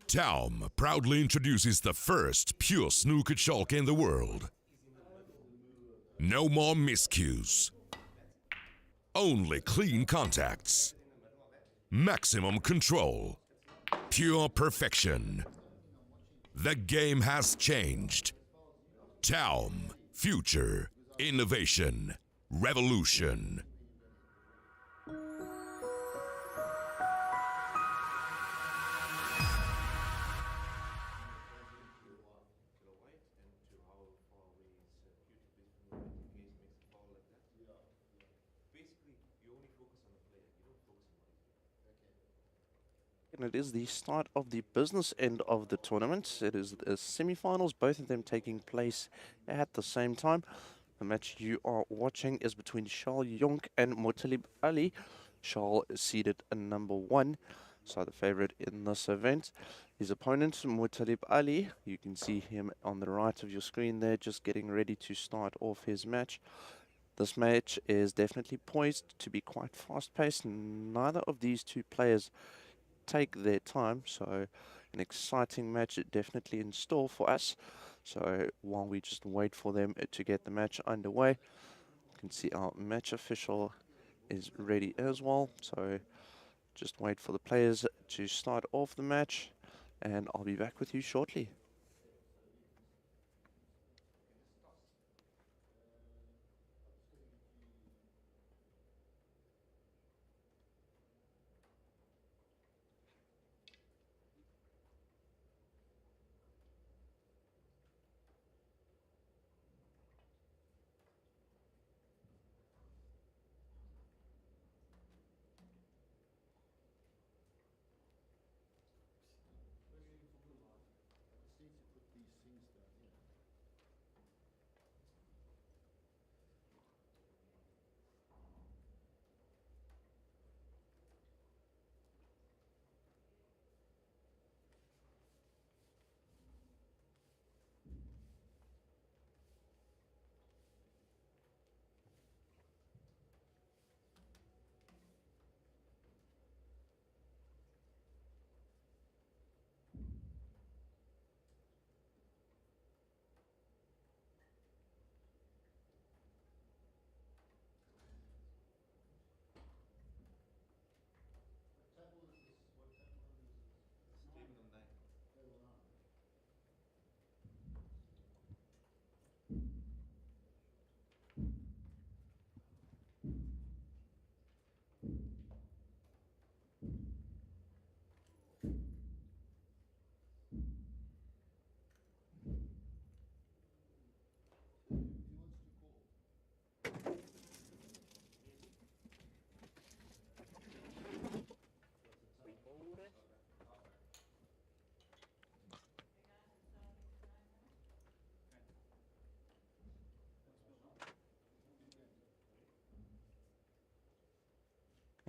TAOM proudly introduces the first pure snooker chalk in the world. No more miscues. Only clean contacts. Maximum control. Pure perfection. The game has changed. TAOM. Future. Innovation. Revolution. And it is the start of the business end of the tournament. It is the semi-finals, both of them taking place at the same time. The match you are watching is between Charles Yonk and Motalib Ali. Charles is seeded at number 1, so the favorite in this event. His opponent, Motalib Ali, you can see him on the right of your screen there, just getting ready to start off his match. This match is definitely poised to be quite fast-paced. Neither of these two players take their time, so an exciting match definitely in store for us. So while we just wait for them to get the match underway, you can see our match official is ready as well. So just wait for the players to start off the match, and I'll be back with you shortly.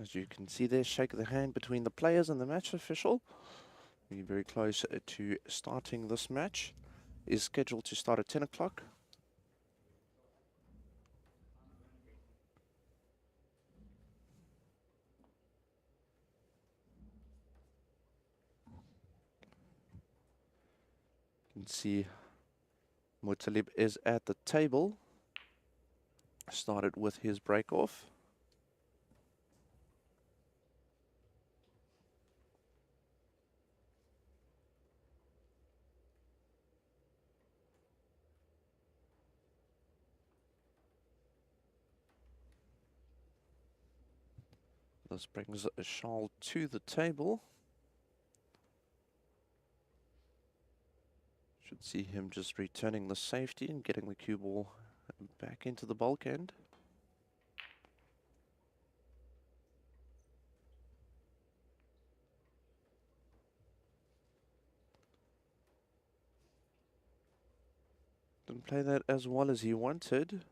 As you can see there, shake the hand between the players and the match official. We're very close to starting this match. Is scheduled to start at 10 o'clock. You can see Motalib is at the table. Started with his break off. This brings Charles to the table. Should see him just returning the safety and getting the cue ball back into the bulk end. Didn't play that as well as he wanted.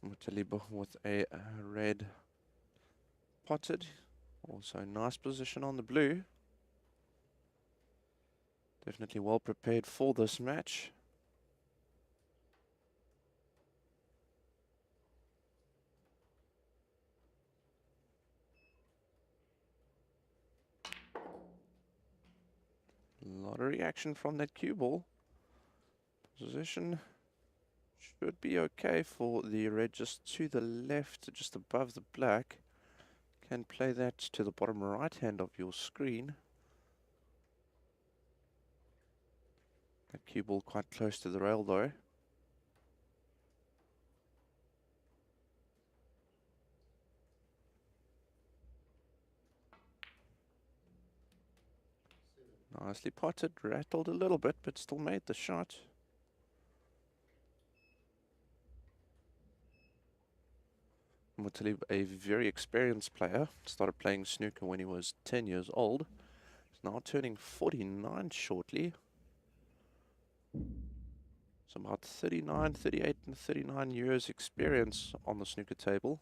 Motalib with a red potted. Also, nice position on the blue. Definitely well prepared for this match. A lot of reaction from that cue ball. Position should be okay for the red, just to the left, just above the black. Can play that to the bottom right hand of your screen. That cue ball quite close to the rail though. Nicely potted, rattled a little bit, but still made the shot. Mutalib, a very experienced player, started playing snooker when he was 10 years old. He's now turning 49 shortly. So about 39, 38 and 39 years experience on the snooker table.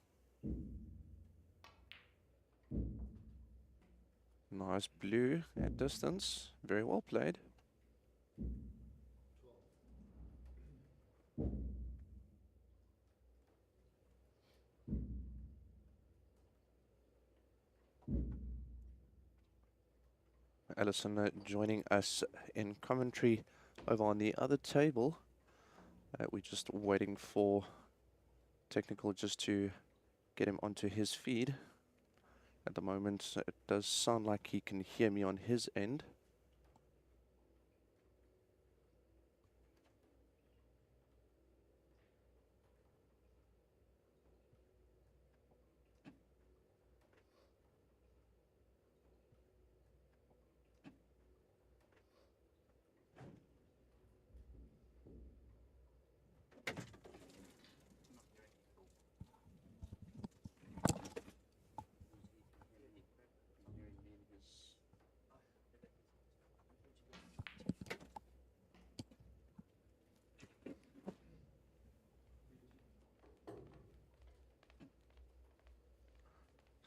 Nice blue at distance, very well played. Alison joining us in commentary over on the other table. We're just waiting for technical just to get him onto his feed. At the moment, it does sound like he can hear me on his end.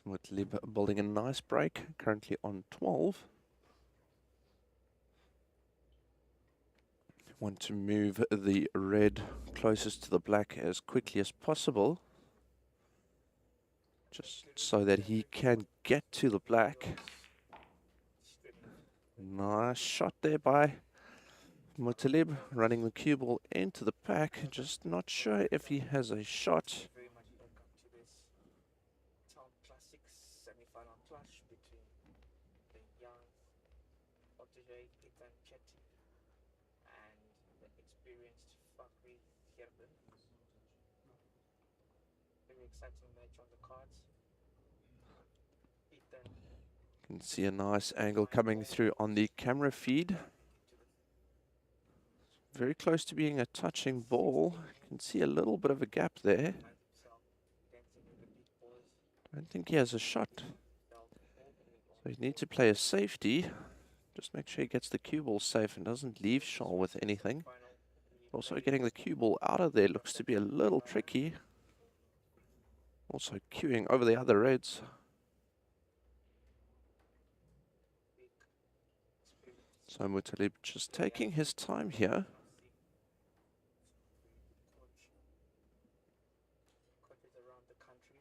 With Lib building a nice break, currently on 12. Want to move the red closest to the black as quickly as possible, just so that he can get to the black. Nice shot there by Mutalib, running the cue ball into the pack. Just not sure if he has a shot. Very much welcome to this TAOM Classics semi-final clash between the young protege Ethan Chetty and the experienced Fakri Gerben. Very exciting match on the cards. Ethan You can see a nice angle coming through on the camera feed. Very close to being a touching ball. You can see a little bit of a gap there. finds himself dancing with the big boys. I don't think he has a shot. Felt opening on So you need to play a safety. Just make sure he gets the cue ball safe and doesn't leave Shaw with anything. final. Also getting the cue ball out of there looks to be a little tricky. Also cueing over the other reds. Big experience. So Mutalib just taking his time here. Coaches around the country.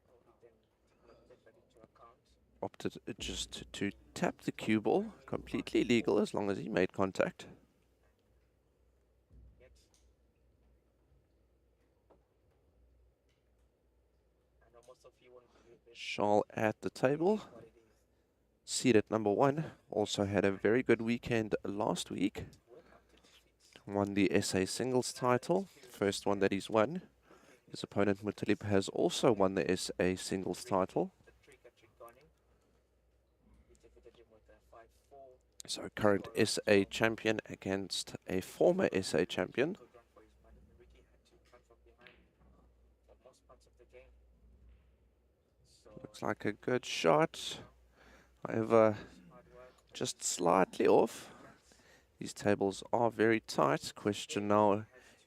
Ethan take that into account. Opted just to tap the cue ball. Completely legal as long as he made contact. Yet. I know most of you won't believe this. Shaw at the table. What it is. Seed at number 1. Also had a very good weekend last week. Work up to defeat. Won the SA singles title. First one that he's won. His opponent Mutalib has also won the SA singles title. The trick at Trigoni. He defeated him with a 5-4. So current SA champion against a former SA champion. Good run for his man. Ricky had to come from behind for most parts of the game. So Looks like a good shot. However, hard work. just slightly off. These tables are very tight. Question now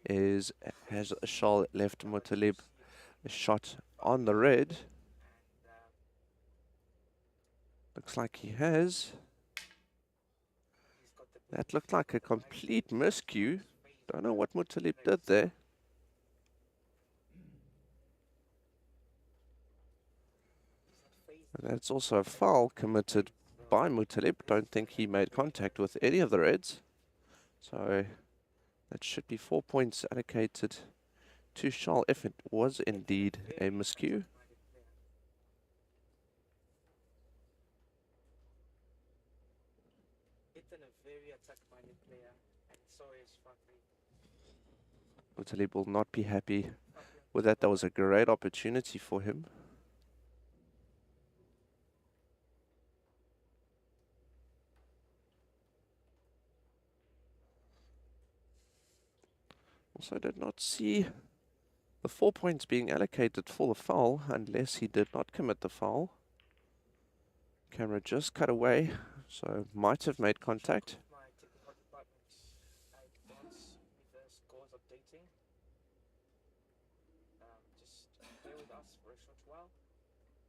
is, has Charles left Mutalib a shot on the red? Looks like he has. He's got the blue That looked like a with the white complete miscue. raised Don't know what Mutalib very did there. He's not phased. And that's also a foul committed by Mutalib. Don't think he made contact with any of the Reds. So that should be 4 points allocated to Charles if it was indeed a miscue. Ethan, a very attack-minded player, and so is Fakri. Mutalib will not be happy with that. That was a great opportunity for him. Also did not see the 4 points being allocated for the foul unless he did not commit the foul. Camera just cut away, so might have made contact. My technical department, I don't with the scores updating. Just bear with us for a short while.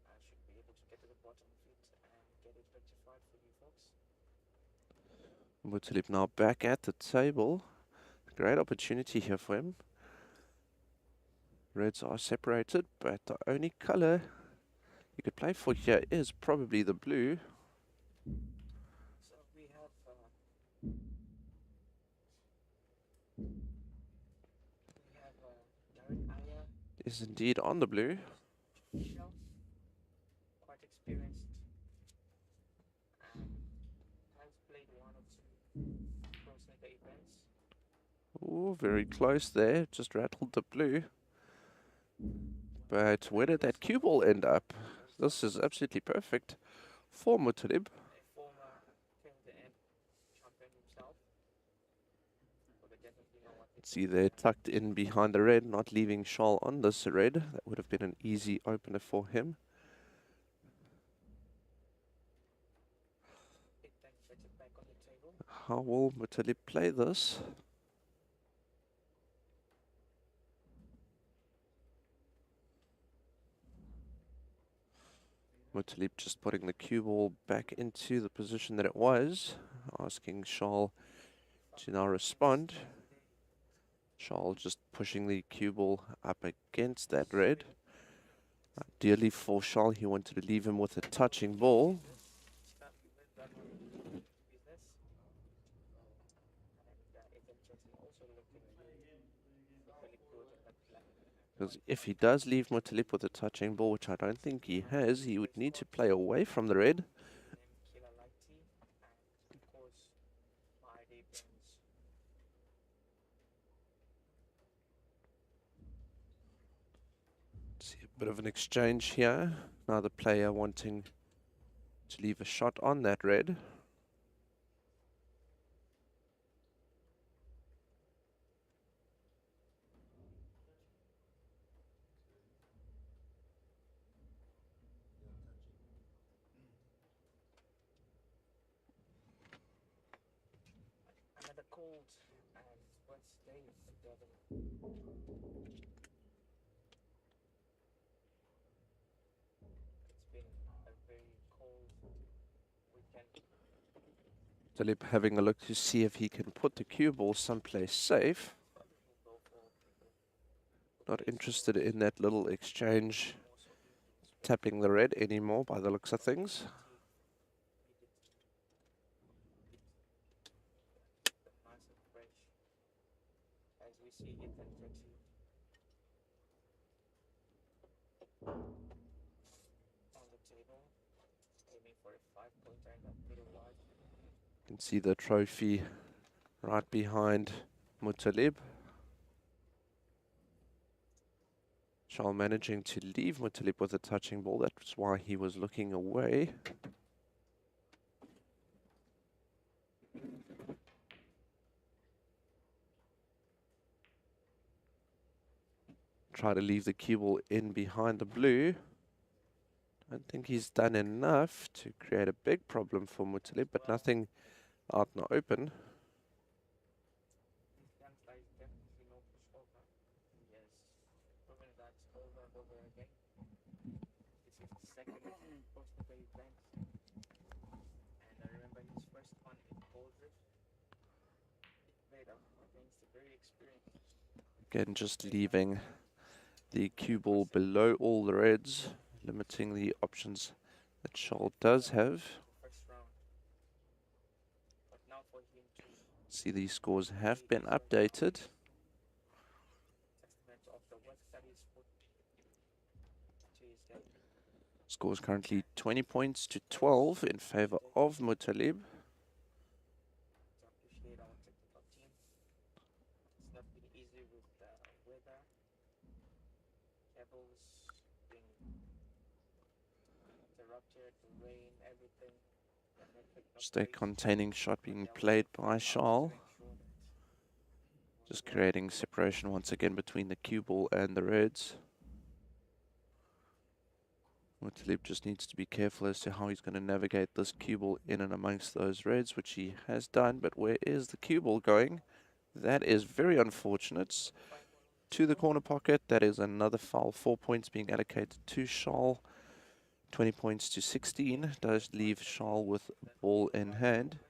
I should be able to get to the bottom of it and get it rectified for you folks. Mutalib now back at the table. Great opportunity here for him. Reds are separated, but the only color you could play for here is probably the blue. So we have Darren Aya, Is indeed on the blue. Shell, quite experienced, and has played one or two pro snooker events. Oh, very close there. Just rattled the blue. But where did that cue ball end up? This is absolutely perfect for Mutalib. A former KMDM champion himself. So they definitely know what they See there, tucked in behind the red, not leaving Charles on this red. That would have been an easy opener for him. then set it back on the table. How will Mutalib play this? Mutalib just putting the cue ball back into the position that it was, asking Charles to now respond. Charles just pushing the cue ball up against that red. Ideally for Charles, he wanted to leave him with a touching ball. Start with that one business. And Ethan Chetty also looking really good on that black. Because if he does leave Mutalib with a touching ball, which I don't think he has, he would need to play away from the red. Killer Lighty, and of course, my ID Burns. See a bit of an exchange here. Now the player wanting to leave a shot on that red. Another cold and wet day in Durban. It's been a very cold weekend. Talib having a look to see if he can put the cue ball someplace safe. Probably will go for people Not interested in that little exchange, more so evenings. tapping the red anymore by the looks of things. The massive break as we see Ethan Chetty on the table, aiming for a 5-pointer and a little wide. You can see the trophy right behind Mutalib. Charles managing to leave Mutalib with a touching ball. That's why he was looking away. Try to leave the cue ball in behind the blue. Don't think he's done enough to create a big problem for Mutalib, but nothing out in the open. This youngster is definitely no pushover. He has proven that over and over again. This is the second post event first one in ball drift. It played up against a very experienced Again, just leaving the cue ball below all the reds, limiting the options that Scholl does have. first round. But now for him to See, these scores have been updated. testament of the work that he's put to his game. Scores currently 20 points to 12 in favor of Muttalib. To appreciate our technical team. It's not been easy with the weather, cables being interrupted, the rain, everything. The network not Just a great. containing shot But being they are played working by hard Scholl. to ensure that Just creating separation once again between the cue ball and the reds. Muttalib just needs to be careful as to how he's going to navigate this cue ball in and amongst those reds, which he has done. But where is the cue ball going? That is very unfortunate. To the corner pocket, that is another foul. 4 points being allocated to Scholl. 20 points to 16 does leave Scholl with ball in hand.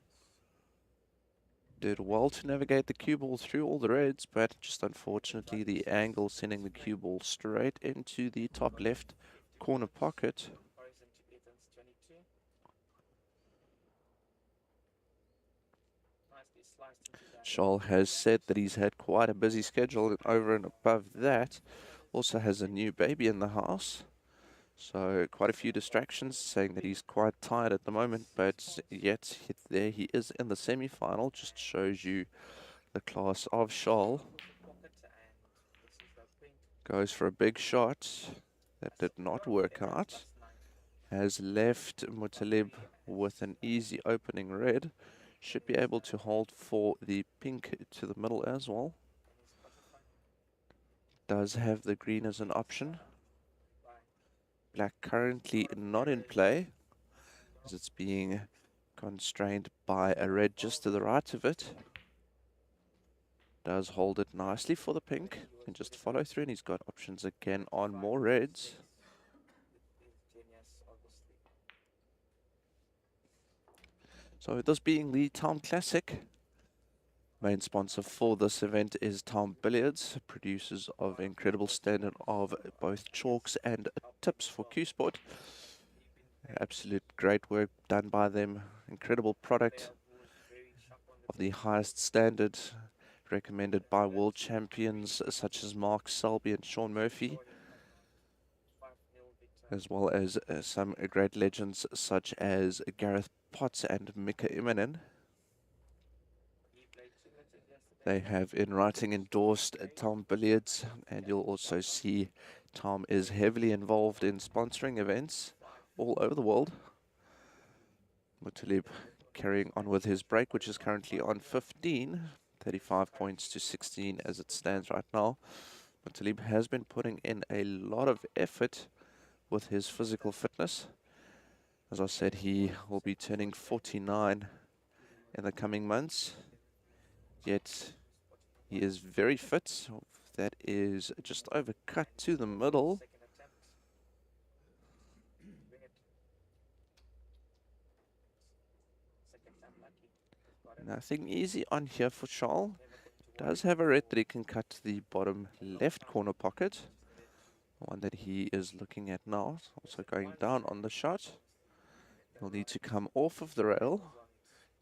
Did well to navigate the cue ball through all the reds, but just unfortunately the angle sending the cue ball straight into the top left corner pocket. comparison to Ethan's 22. Nicely sliced into that. Scholl has said that he's had quite a busy schedule, and over and above that, also has a new baby in the house. So quite a few distractions, saying that he's quite tired at the moment, but yet there he is in the semi-final. Just shows you the class of Scholl. Pocket, and this is the pink. Goes for a big shot. That did not work out. Has left Muttalib with an easy opening red. Should be able to hold for the pink to the middle as well. Does have the green as an option. Black currently not in play, as it's being constrained by a red just to the right of it. Does hold it nicely for the pink. Can just follow through, and he's got options again on more reds. So this being the TAOM Classic, main sponsor for this event is TAOM Billiards, producers of incredible standard of both chalks and tips for Q Sport. Absolute great work done by them. Incredible product of the highest standard, recommended by world champions such as Mark Selby and Sean Murphy, as well as some great legends such as Gareth Potts and Mika Immonen. They have in writing endorsed TAOM Billiards, and you'll also see TAOM is heavily involved in sponsoring events all over the world. Muttalib carrying on with his break, which is currently on 15, 35 points to 16 as it stands right now. Muttalib has been putting in a lot of effort with his physical fitness. As I said, he will be turning 49 in the coming months, yet he is very fit. That is just overcut to the middle. Nothing easy on here for Scholl. Does have a red that he can cut to the bottom left corner pocket. The one that he is looking at now. Also going down on the shot. He'll need to come off of the rail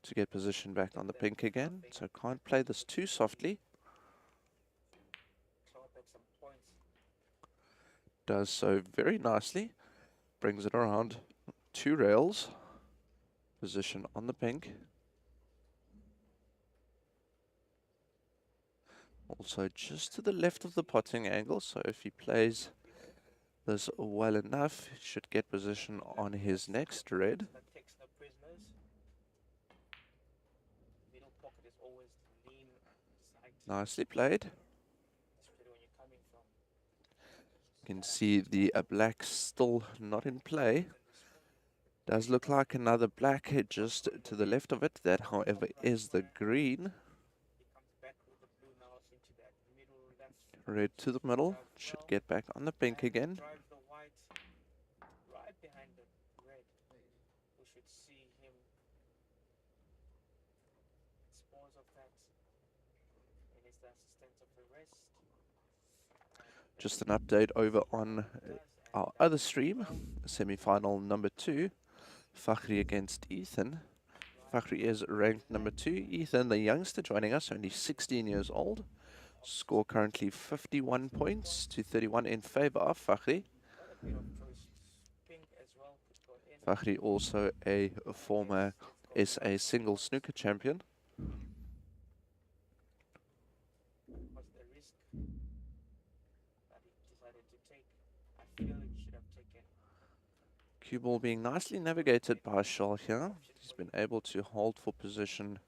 to get position back on the pink again. So can't play this too softly. Does so very nicely. Brings it around 2 rails. Position on the pink. Also just to the left of the potting angle, so if he plays this well enough, he should get position on his next red. Nicely played. You can see the black still not in play. Does look like another black just to the left of it. That, however, is the green. Red to the middle. Should get back on the pink again. because of that, he needs the assistance of the rest. Just an update over on our other stream, semi-final number 2, Fakhri against Ethan. Fakhri is ranked number 2. Ethan, the youngster joining us, only 16 years old. Score currently 51 points to 31 in favor of Fakhri. Quite a bit of choice. Pink as well could go in. Fakhri also a former Let's go. SA single snooker champion. What's the risk that he decided to take? I feel he should have taken. Cue ball being nicely navigated by Shal here. He's been able to hold for position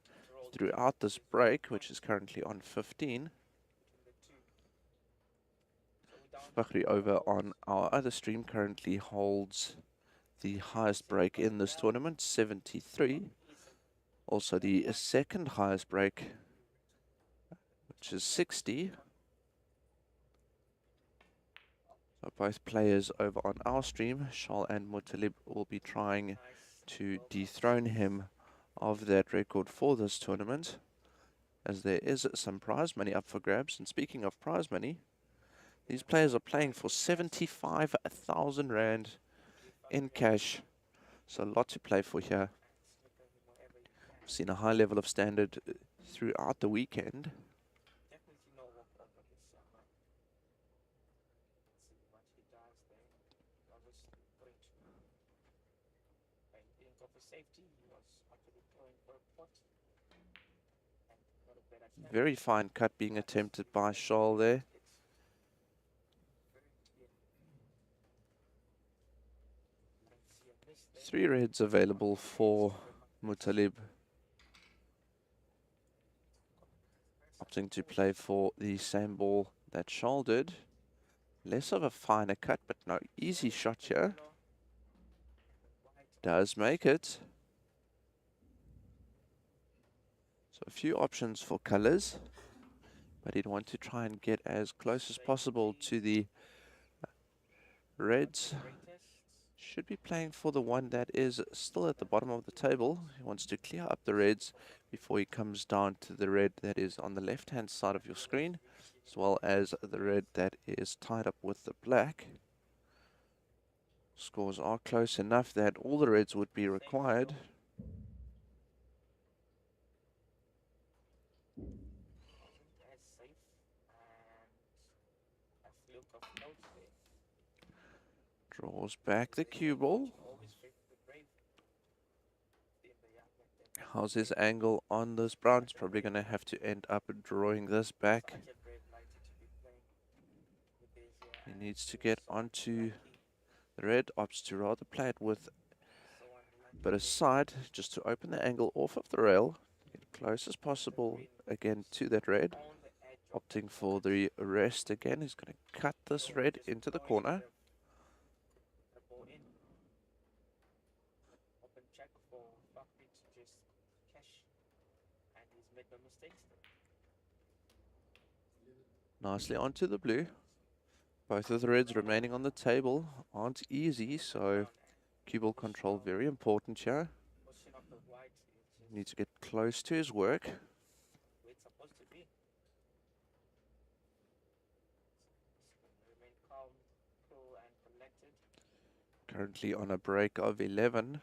throughout this break, which is currently on 15. Between the two. So we're down Fakhri over on our other stream currently holds the highest break in this tournament, 73. Also the second highest break, which is 60. So both players over on our stream, Shal and Mutalib, will be trying to dethrone him of that record for this tournament, as there is some prize money up for grabs. And speaking of prize money, these players are playing for 75,000 Rand in cash. So a lot to play for here. We've seen a high level of standard throughout the weekend. definitely no walk over this young man. Let's see what he does there. Obviously going to, when he didn't go for safety, he was actually going for a pot. And got a better chance. Very fine cut being attempted by Shal there. Three reds available for Mutalib, opting to play for the same ball that Shal did. Less of a finer cut, but no easy shot here. Does make it. So a few options for colors, but he'd want to try and get as close as possible to the reds. Should be playing for the one that is still at the bottom of the table. He wants to clear up the reds before he comes down to the red that is on the left-hand side of your screen, as well as the red that is tied up with the black. Scores are close enough that all the reds would be required. As safe and a fluke of notes there. Draws back the cue ball. Always favor the brave. In the young man. How's his angle on this brown? He's probably going to have to end up drawing this back. Such a brave lighter to be playing with his, He needs to get onto the red, opts to rather play it with a bit aside, just to open the angle off of the rail, get close as possible again to that red. on the edge of Opting for the rest again. He's going to cut this red into the corner. the ball in. Open check for Fakri to just cash. And he's made no mistakes there. Nicely onto the blue. Both of the reds remaining on the table aren't easy, so cue ball control very important here. Pushing up the white. It's just Needs to get close to his work. where it's supposed to be. Remain calm, cool and collected. Currently on a break of 11.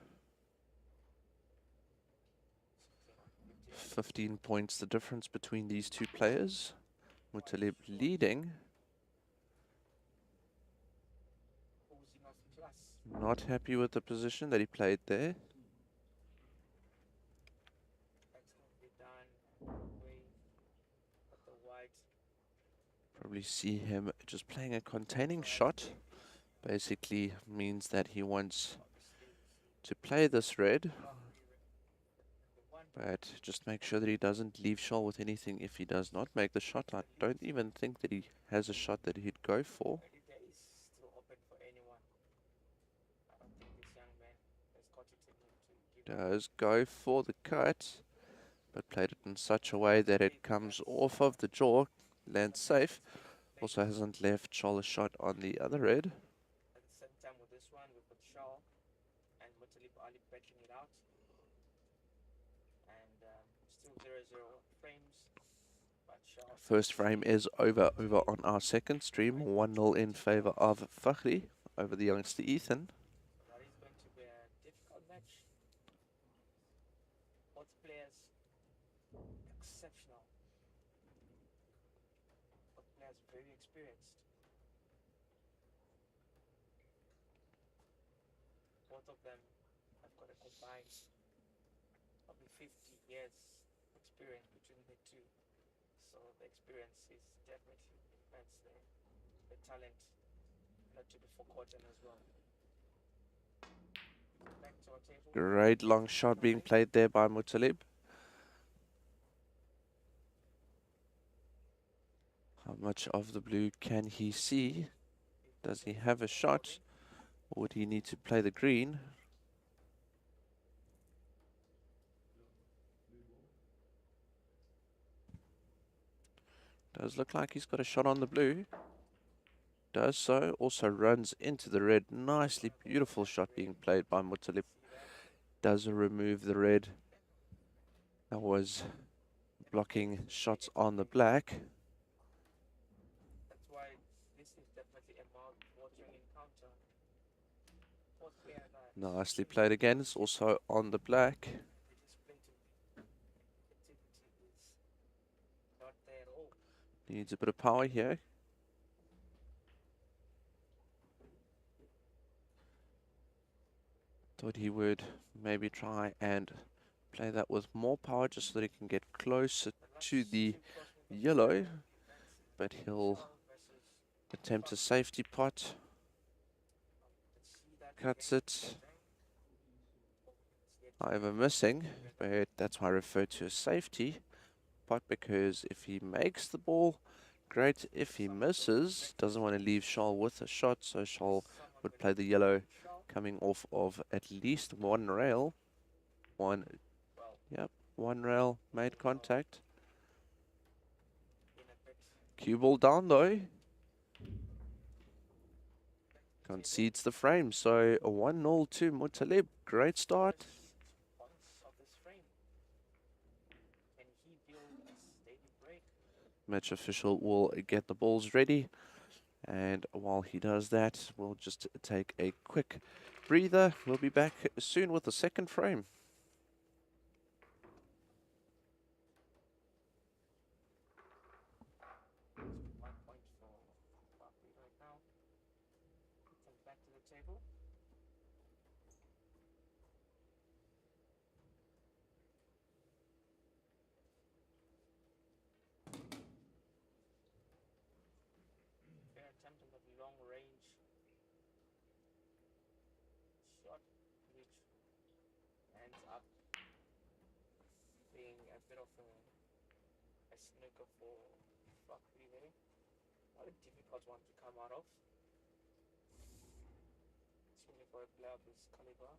15 points the difference between these two players. Mutalib leading. Posing off plus. Not happy with the position that he played there. Excellently done. Way at the white. Probably see him just playing a containing shot. Basically means that he wants to play this red, but just make sure that he doesn't leave Shal with anything if he does not make the shot. I don't even think that he has a shot that he'd go for. Early days still open for anyone. I don't think this young man has got it in him to give Does go for the cut, but played it in such a way that it comes off of the jaw, lands safe. Also hasn't left Shal a shot on the other red. at the same time with this one. We've got Shaw and Mutalib Ali backing it out. And still 0-0 frames, but Charles First frame is over on our second stream. 1-0 in favour of Fakhri over the youngster Ethan. so that is going to be a difficult match. Both players exceptional. Both players very experienced. Both of them have got a combined probably 50 years experience between the two. So the experience is definitely immense there. The talent not to be forgotten as well. Back to our table. Great long shot being played there by Mutalib. How much of the blue can he see? Does he have a shot? Or would he need to play the green? Does look like he's got a shot on the blue. Does so. Also runs into the red. Nicely beautiful shot being played by Mutalib. Does remove the red. That was blocking shots on the black. That's why this is definitely a mouth-watering encounter. Both players are Nicely played again. It's also on the black. the display to activity is not there at all. Needs a bit of power here. Thought he would maybe try and play that with more power just so that he can get closer to the yellow. But he'll attempt a safety pot. Cuts it. However, missing. But that's why I refer to a safety pot, because if he makes the ball, great. If he misses, doesn't want to leave Charles with a shot, so Charles would play the yellow coming off of at least one rail. One rail made contact. Cue ball down though. Concedes the frame, so a 1-0 to Mutalib. Great start. Match official will get the balls ready, and while he does that, we'll just take a quick breather. We'll be back soon with the second frame. Back to the table. Fair attempt on the long range shot, which ends up being a bit of a snooker for Fakri there. Not a difficult one to come out of. Especially for a player of his caliber.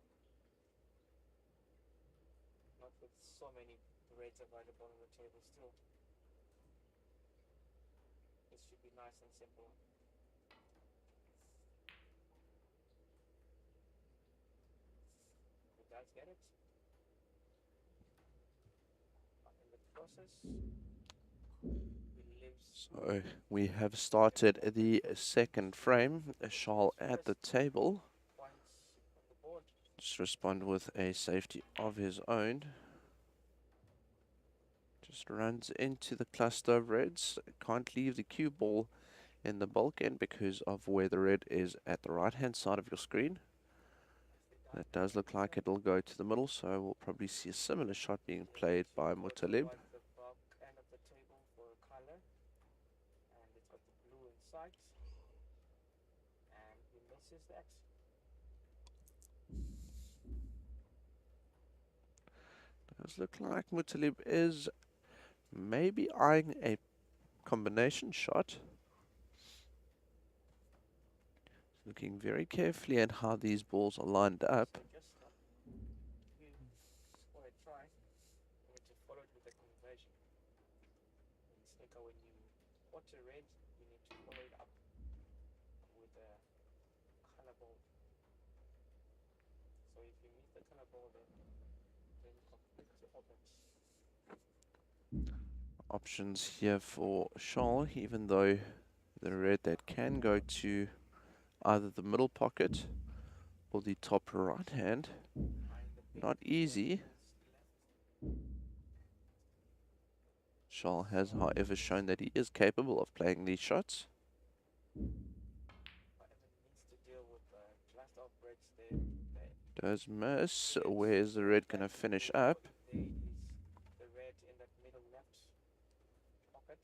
Not with so many reds available on the table still. This should be nice and simple. He does get it. But in the process, he lives. So we have started the second frame. Charles at the table. Points on the board. Just respond with a safety of his own. Just runs into the cluster of reds. Can't leave the cue ball in the bulk end because of where the red is at the right hand side of your screen. That does look like it'll go to the middle, so we'll probably see a similar shot being played by Mutalib. The bulk end of the table for color, and it's got the blue in sight, and he misses that. Does look like Mutalib is maybe eyeing a combination shot. Looking very carefully at how these balls are lined up. Just not you score a try. You need to follow it with a conversion. In snooker, when you pot a red, you need to follow it up with a color ball. So if you miss the color ball, then completely opens. Options here for Shaw, even though the red that can go to either the middle pocket or the top right hand. Not easy. Shaw has, however, shown that he is capable of playing these shots. Does miss. Where's the red going to finish up? There is the red in that middle left pocket.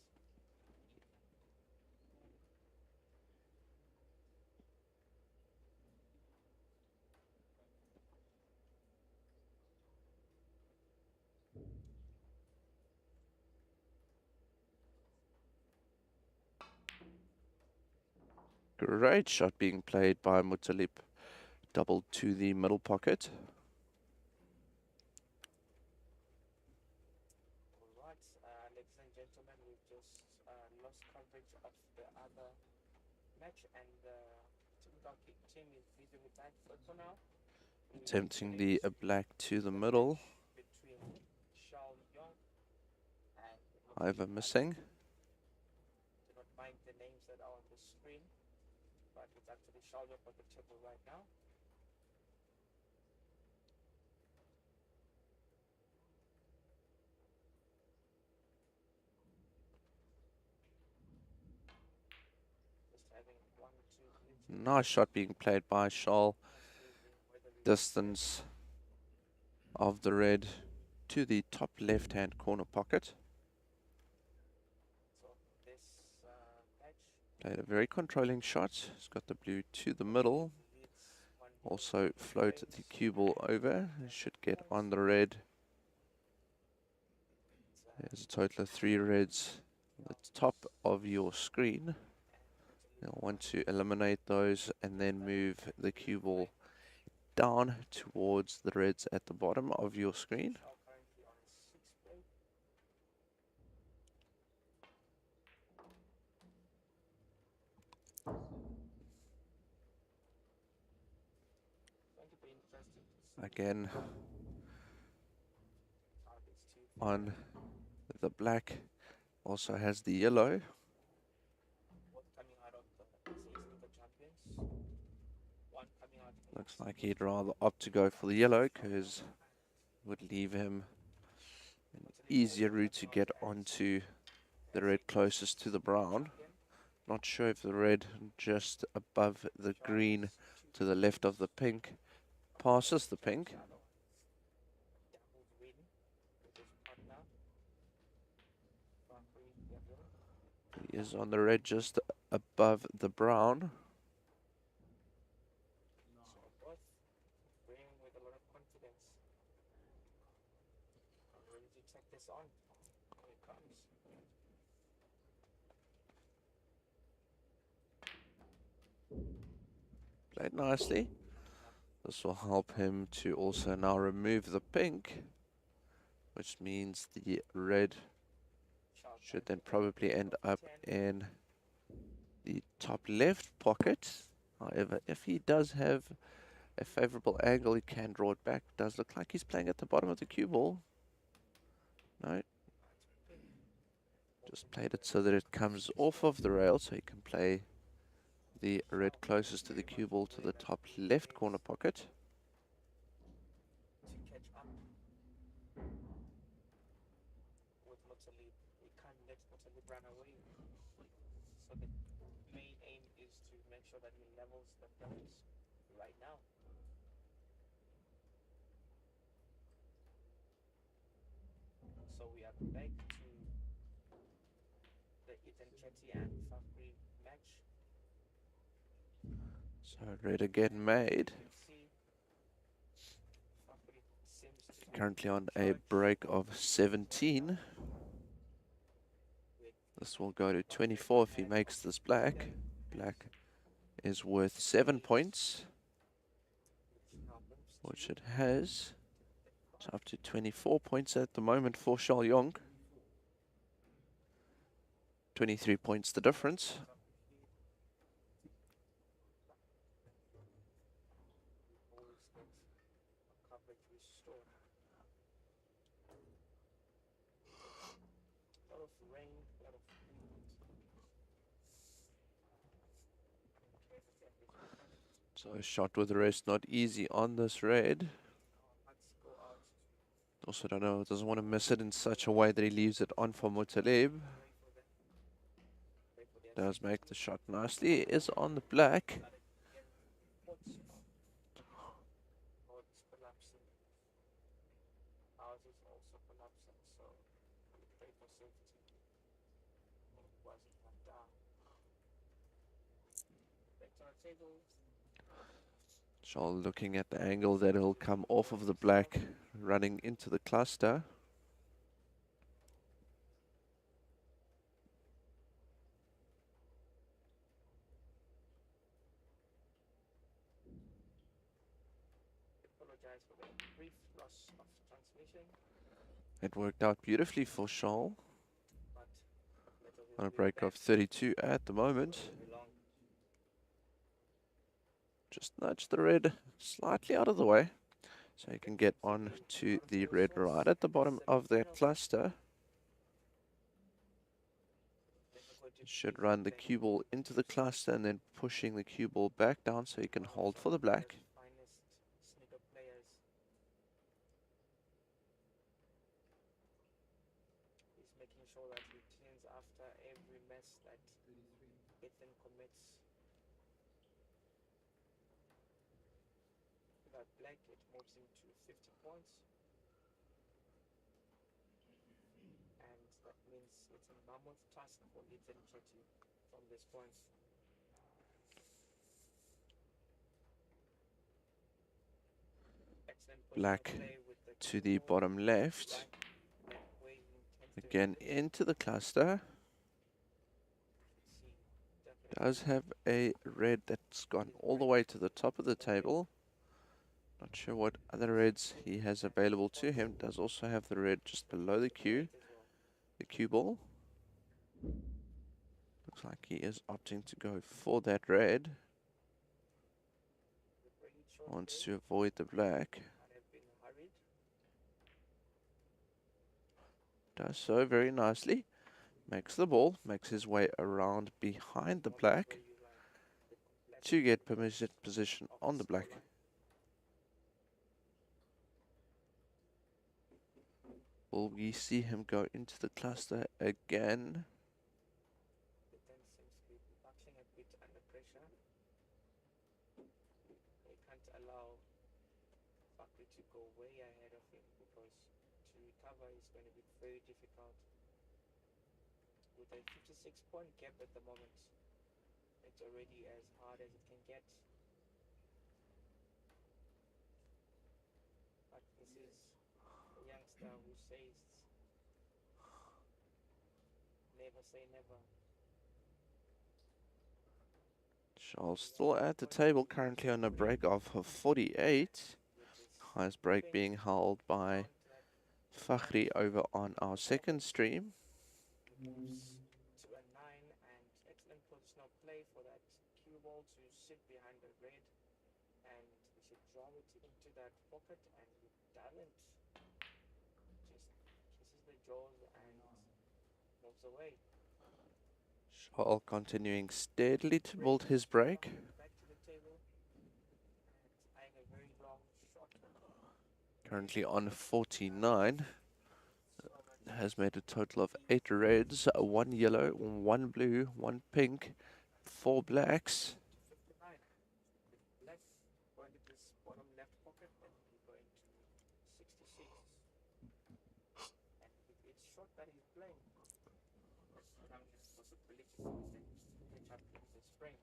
Great shot being played by Muttalib. Double to the middle pocket. Alright, ladies and gentlemen, we've just lost coverage of the other match, and the typical team is busy with that. But for now, Attempting the black to the middle. between Shao Young and However, missing. do not mind the names that are on the screen, but it's actually Shao Young on the table right now. Just having 1, 2, 3 Nice shot being played by Shaw. Distance of the red to the top left hand corner pocket. So this match Played a very controlling shot. He's got the blue to the middle. leads 1-0. Also float the cue ball over. It should get on the red. There's a total of 3 reds at the top of your screen. You'll want to eliminate those and then move the cue ball down towards the reds at the bottom of your screen. Shao currently on 6 play. Going to be interesting to see Again targets too. on the black, also has the yellow. Both coming out of the snooker champions. One coming out in Looks like he'd rather opt to go for the yellow because it would leave him an easier route to get onto the red closest to the brown. Not sure if the red just above the green to the left of the pink passes the pink. doubles win with his partner. Bakri Gabriel. He is on the red just above the brown. So both playing with a lot of confidence. I'm ready to take this on. Here it comes. Played nicely. This will help him to also now remove the pink, which means the red should then probably end up in the top left pocket. However, if he does have a favorable angle, he can draw it back. Does look like he's playing at the bottom of the cue ball. No. Just played it so that it comes off of the rail so he can play the red closest to the cue ball to the top left corner pocket. To catch up with Muttalib. We can't let Muttalib run away. So the main aim is to make sure that he levels the players right now. So we are back to the Ethan Chetty and Fakri match. So red again made. You see, Fakri seems to Currently on a break of 17. This will go to 24 if he makes this black. Black is worth 7 points, now moves to which it has. It's up to 24 points at the moment for Shao Yong. 23 points the difference. always get coverage restored. rain, a lot of wind. Carefully at this moment. So a shot with the rest not easy on this red. Let's go out Also don't know, doesn't want to miss it in such a way that he leaves it on for Mutalib. pray for them. Pray for their Does make safety. the shot nicely. Is on the black. Started hearing reports of roads collapsing, houses also collapsing, so pray for safety. It wasn't that down. Back to our table. Shaw looking at the angle that it'll come off of the black, running into the cluster. Apologize for the brief loss of transmission, It worked out beautifully for Shaw but later on a we'll be break back of 32 at the moment. very long. Just nudge the red slightly out of the way so you can get on to the red right at the bottom of that cluster. Should run the cue ball into the cluster and then pushing the cue ball back down so you can hold for the black. Finest snooker players. He's making sure that he cleans after every mess that Ethan commits. Without black, it moves him to 50 points. And that means it's a mammoth task for Ethan Chetty from this point. Excellent personal Black play with the to cue the ball, bottom left. black, and way he intends to Again hit it. into the cluster. See, definitely Does have a red that's gone all the way to the top of the table. Not sure what other reds he has available to him. Does also have the red just below the cue, as well. the cue ball. Looks like he is opting to go for that red. The very short Wants game to avoid the black. might have been hurried. Does so very nicely. Makes the ball, makes his way around behind the Moments black where you like the to complexity get position of on the black. scoreline. Will we see him go into the cluster again? The ten seems to be buckling a bit under pressure. He can't allow Fakri to go way ahead of him because to recover is going to be very difficult. With a 56-point gap at the moment, it's already as hard as it can get. But this is a youngster who says never say never. Charles still at the table, currently on a break of 48. With his Highest break faint being held by down to that Fakhri over on our second stream. moves to a 9 and excellent positional play for that cue ball to sit behind the red, and he should draw it into that pocket, and he doesn't. Just kisses the jaws and moves away. Charles continuing steadily to build his break. Back to the table and eyeing a very long shot. Currently on 49. So much Has made a total of 8 reds, 1 yellow, 1 blue, 1 pink, 4 blacks. to 59. With black going to this bottom left pocket, that will be going to 66. And with each shot that he's playing, there's countless possibility for him to catch up in the spring.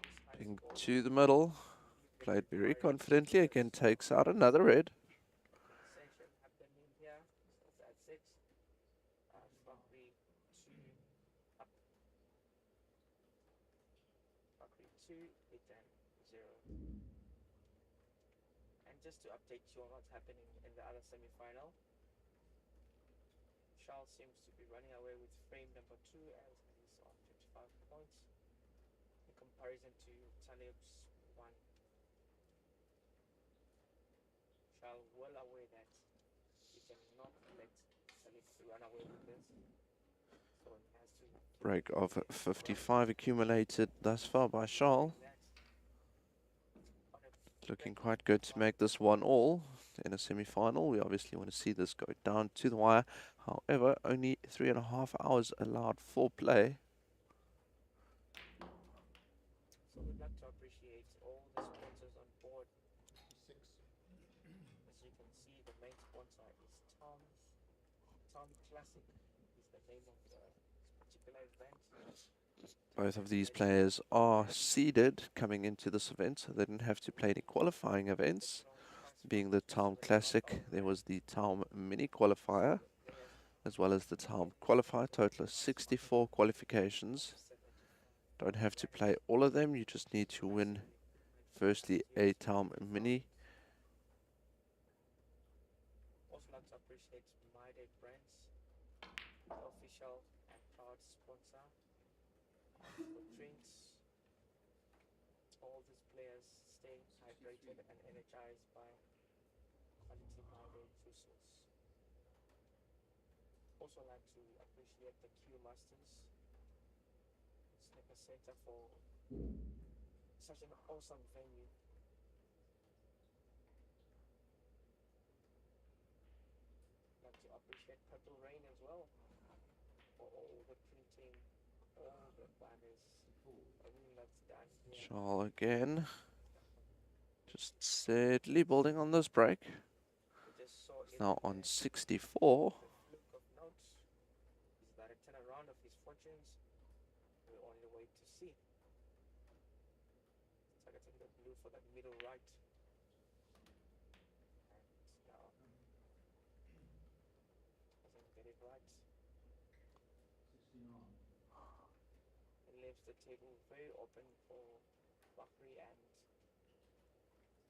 This high Pink score to the middle. Played very confidently. Again takes out another red. sensation happening here. So that's it. Fakri 2 up. Fakri 2, Ethan 0. And just to update you on what's happening in the other semi-final, Charles seems to be running away with frame number 2 as he's on 55 points in comparison to Talib's 1. Charles well aware that cannot let Salif run away with this. So he has to Break of 55 accumulated thus far by Charles. that on a Looking quite good to make this 1-all in a semi-final. We obviously want to see this go down to the wire. However, only 3.5 hours allowed for play. So we'd like to appreciate all the sponsors on board. As you can see, the main sponsor is TAOM. TAOM Classic is the name of the particular event. Both of these players are seeded coming into this event, so they didn't have to play any qualifying events. Being the TAOM Classic, there was the TAOM Mini Qualifier, as well as the TAOM Qualifier, total of 64 qualifications. Don't have to play all of them, you just need to win firstly a TAOM Mini. Also like to appreciate My Day Brands, the official and proud sponsor of the drinks. All these players stay hydrated and energized by quality My Day juices. Also like to appreciate the Q Masters Snooker Center for such an awesome venue. Like to appreciate Purple Rain as well for all the printing, all the banners, everything that's done here. Charles again, just steadily building on this break. We just saw in Now the on match 64. the fluke of notes. Is that a turnaround of his fortunes? We only wait to see. Targeting the blue for that middle right. And now doesn't get it right. It leaves the table very open for Bakri, and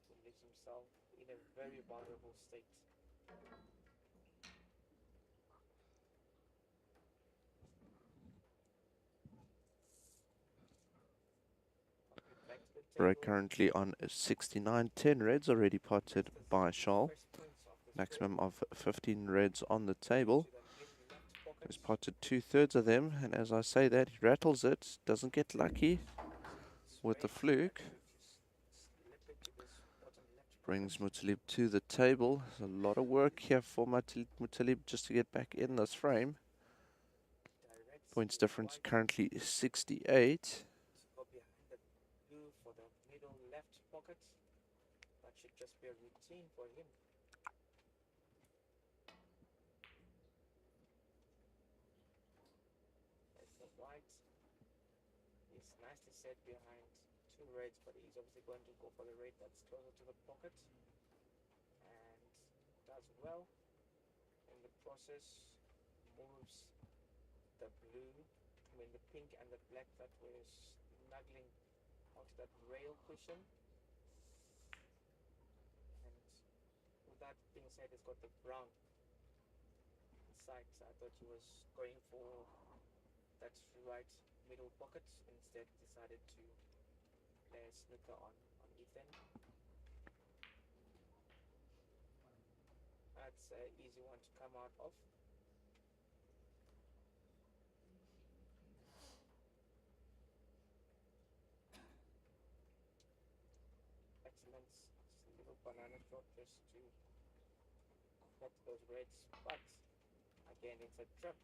he leaves himself in a very vulnerable state. Bakri back to the Break table. currently on 69. 10 reds already potted That's by the Charles. first points of this Maximum ball of 15 reds on the table. to the middle left pocket. He's potted 2/3 of them, and as I say that, he rattles it, doesn't get lucky with the Straight fluke. back to slip it to this bottom left Brings pocket. Mutalib to the table. There's a lot of work here for Mutalib just to get back in this frame. Directs Points his difference white currently 68. to go behind the blue for the middle left pocket. That should just be a routine for him. That's the white. He's nicely set behind two reds, but he's obviously going to go for the red that's closer to the pocket. And does well. In the process, moves the blue, the pink and the black that were snuggling onto that rail cushion. And with that being said, it's got the brown inside. So I thought he was going for that right middle pocket. Instead, decided to play a snooker on Ethan. That's an easy one to come out of. Excellent little banana shot just to get those reds, but again it's a trap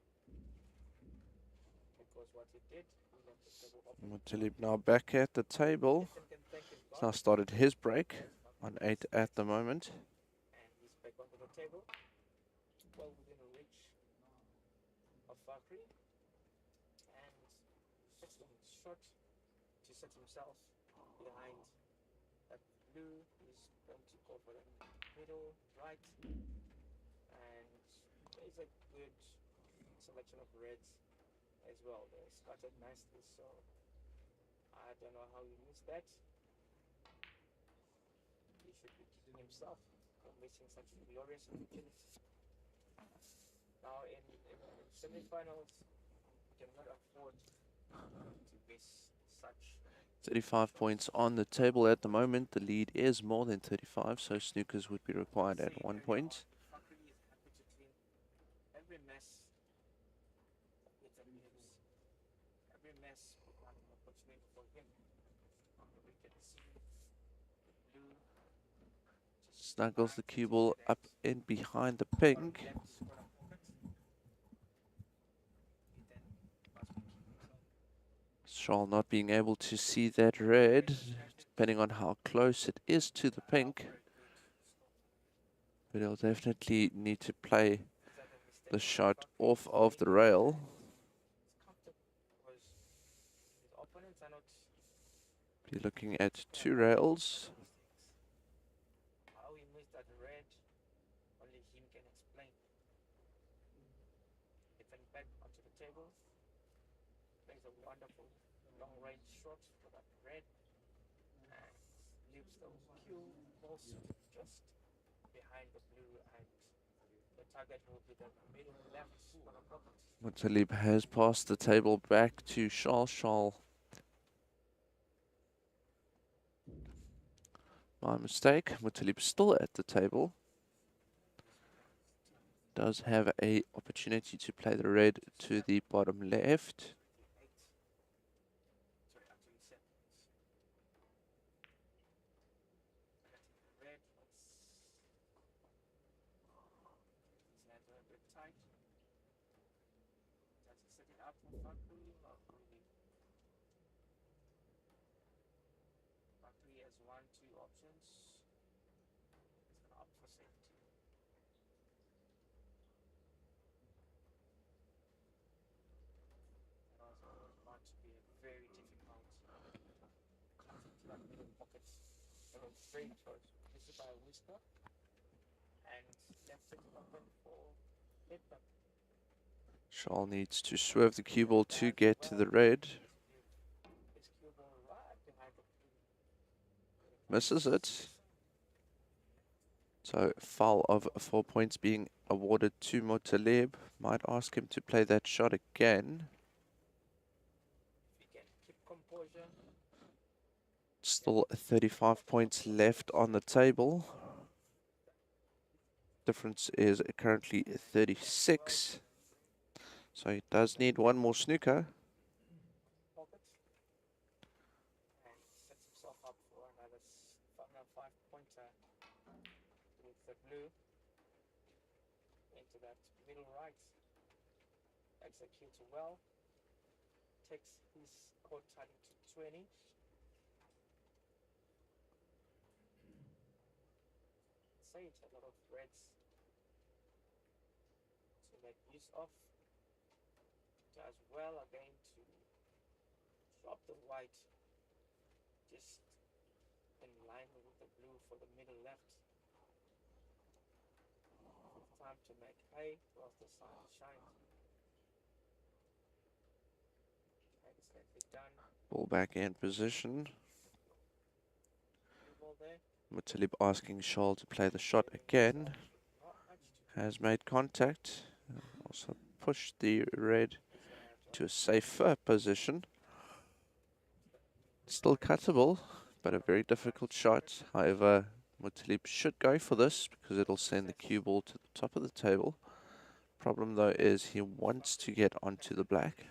because what he did, he left the table open. Mutalib now back at the table. Ethan can thank his He's God. now started his break There's on Bakri 8 at the moment. and he's back onto the table, well within reach of Bakri, and excellent shot to set himself behind that blue. He's going to go for the middle right, and there's a good selection of reds as well. They're scattered nicely, so I don't know how he missed that. He should be kicking himself for missing such a glorious opportunity. Now in semi-finals, you cannot afford to miss such 35 points on the table at the moment. The lead is more than 35, so snookers would be required at 1 point. Bakri is happy to Snuggles the cue ball up in behind the pink. Left corner pocket. He then pass the cue ball. Charles not being able to see that red, depending on how close it is to the pink. Very good stop. But he'll definitely need to play Is that a mistake? the shot off of the rail. It's comfortable because his opponents are not Be looking at two rails. mistakes. How he missed that red, only him can explain. Defend back onto the table. Plays a wonderful long range shot for that red and leaves the cue also just behind the blue, and the target will be the middle left corner pocket. Muttalib has passed the table back to Charles. Charles, my mistake. Muttalib still at the table. Does have a opportunity to play the red to the bottom left. 8. Sorry, actually 7. Red was his hands were a bit tight. Does he set it up for Factory? Not really. Factory has 1-2 options. He's gonna opt for safety. That was about to be a very difficult cut into that middle pocket. It was very close. This is by a whisper and left it open for headbutt. Charles needs to swerve the cue ball to get to the red. His cue ball right behind the blue. Misses it. So foul of 4 points being awarded to Muttalib. Might ask him to play that shot again. If he can keep composure, Still 35 points left on the table. Difference is currently 36. So he does need one more snooker. pocket, and sets himself up for another 5-pointer with the blue into that middle right. Executes well, takes his court tally to 20. Say it's a lot of reds to make use of. Does well again to drop the white just in line with the blue for the middle left. Time to make hay whilst the sun shines. Excellently done. Ball back in position. Blue ball there. Muttalib asking Charles to play the shot again. Not much to Has made contact. Also pushed the red he's gonna have to a safer position. Still cuttable, but a very difficult shot. However, Muttalib should go for this because it'll send the cue ball to the top of the table. Problem though is he wants to get onto the black.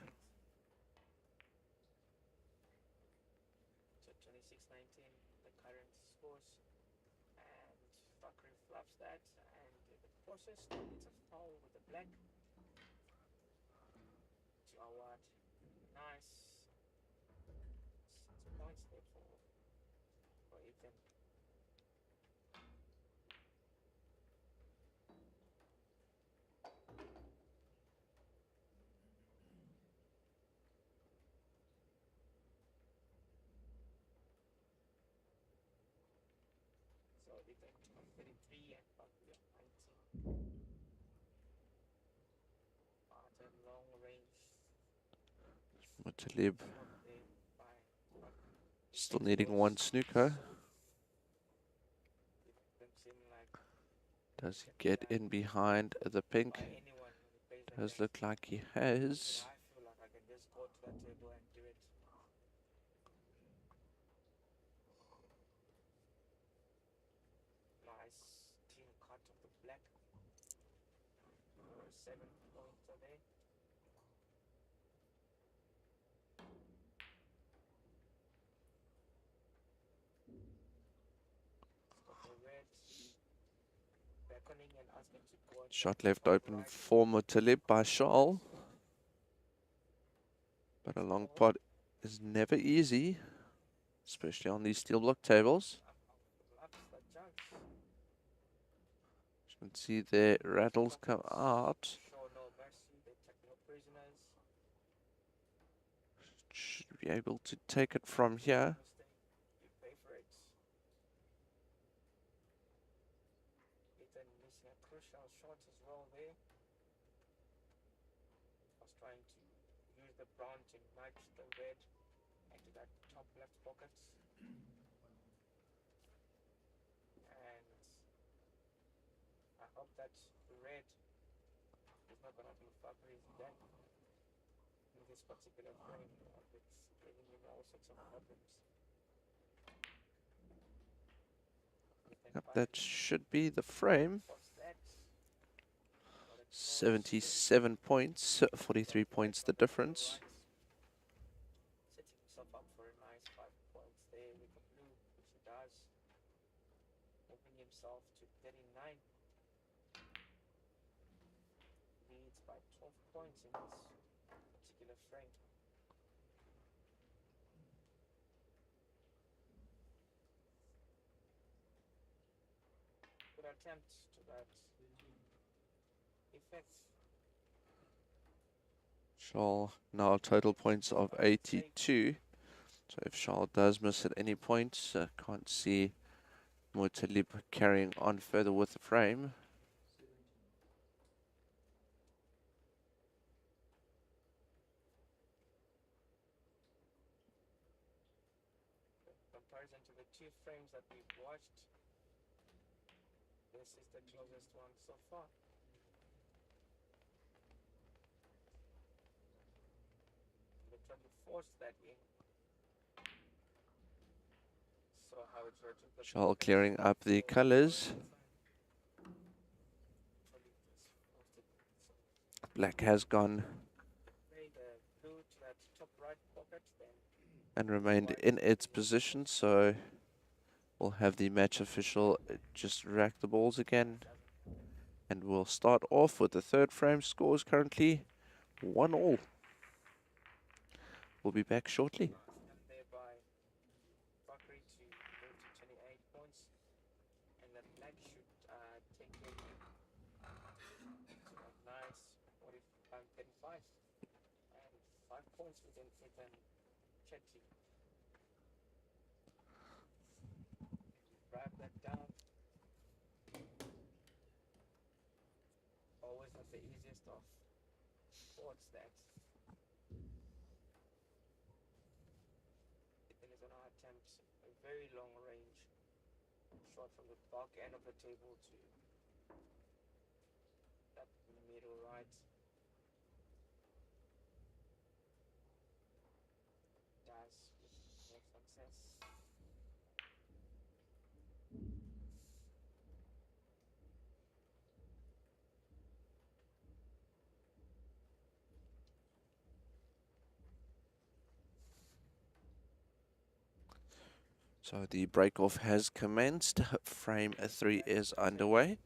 So 26-19, the current scores, and Fakri fluffs that, and in the process, it's a foul with the black to award nice 6 points there for Ethan. So Ethan on 33 and Fakri on 19. At a long range Muttalib shot there by Fakri. still needing one snooker. Them seem like Does he get in behind the pink? by anyone when he plays like Does that. look like he has. I feel like I can just go to that table and do it. Nice team cut of the black for a 7-pointer there. Stop the red. opening and ask him to go on Shot the left top open right. for Mutalib by Charles. But a long pot is never easy, especially on these steel block tables. Loves the jumps. You can see the rattles come out. Show no mercy. They take no prisoners. Should be able to take it from here. Mistake. You pay for it. Ethan missing a crucial shot as well there. Was trying to use the brown to match the red into that top left pocket. And I hope that red is not going to be Fabry's then in this particular frame. It's giving him all sorts of problems. Yep, that should be the frame. What's that? 77 points, 43 points the difference. Setting himself up for a nice 5 points there with the blue, which he does. Moving himself to 39. Leads by 12 points in this particular frame. Good attempt to that effect. Charles now total points of 82. So if Charles does miss at any point, can't see Mutalib carrying on further with the frame. In comparison to the two frames that we've watched, this is the closest one so far. They try to force that in. So how it's worked with the Charles clearing up the colors. Black has gone Play the blue to that top right pocket, then and remained in its position, so we'll have the match official just rack the balls again. And we'll start off with the third frame. Scores currently 1-1. We'll be back shortly. and thereby Bakri to move to 28 points, and then Black should take it to a nice 35, and 5 points within Ethan Chetty. Grab that down. Always not the easiest of chords that Ethan is gonna attempt a very long range shot from the back end of the table to that middle right. Does with no success. So the break-off has commenced. Frame 3 is underway.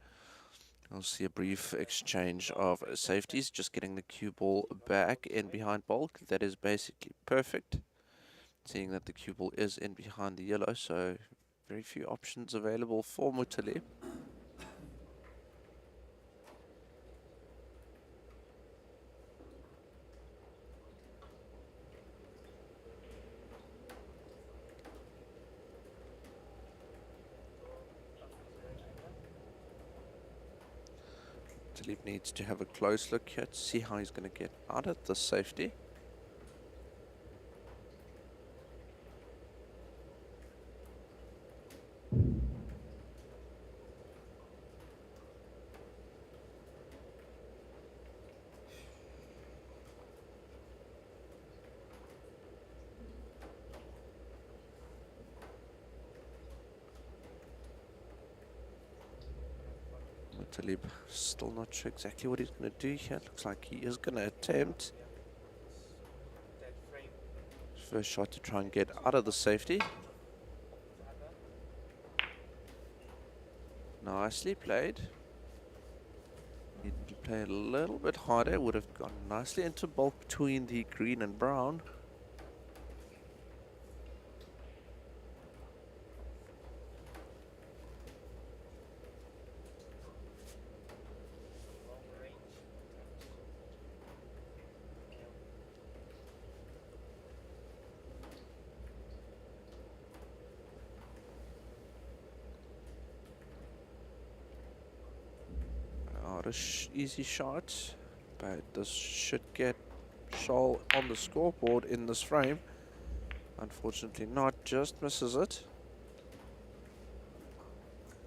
We'll see a brief exchange of safeties, just getting the cue ball back in behind bulk. That is basically perfect. Seeing that the cue ball is in behind the yellow, so very few options available for Mutalib. Mutalib needs to have a close look here to see how he's going to get out of the safety. Mutalib still not sure exactly what he's going to do here. Looks like he is going to attempt That frame first shot to try and get out of the safety. other. Nicely played. play a little bit harder. Would have gone nicely into bulk between the green and brown. Long range Not a easy shot, but this should get Shoal on the scoreboard in this frame. Unfortunately not, just misses it.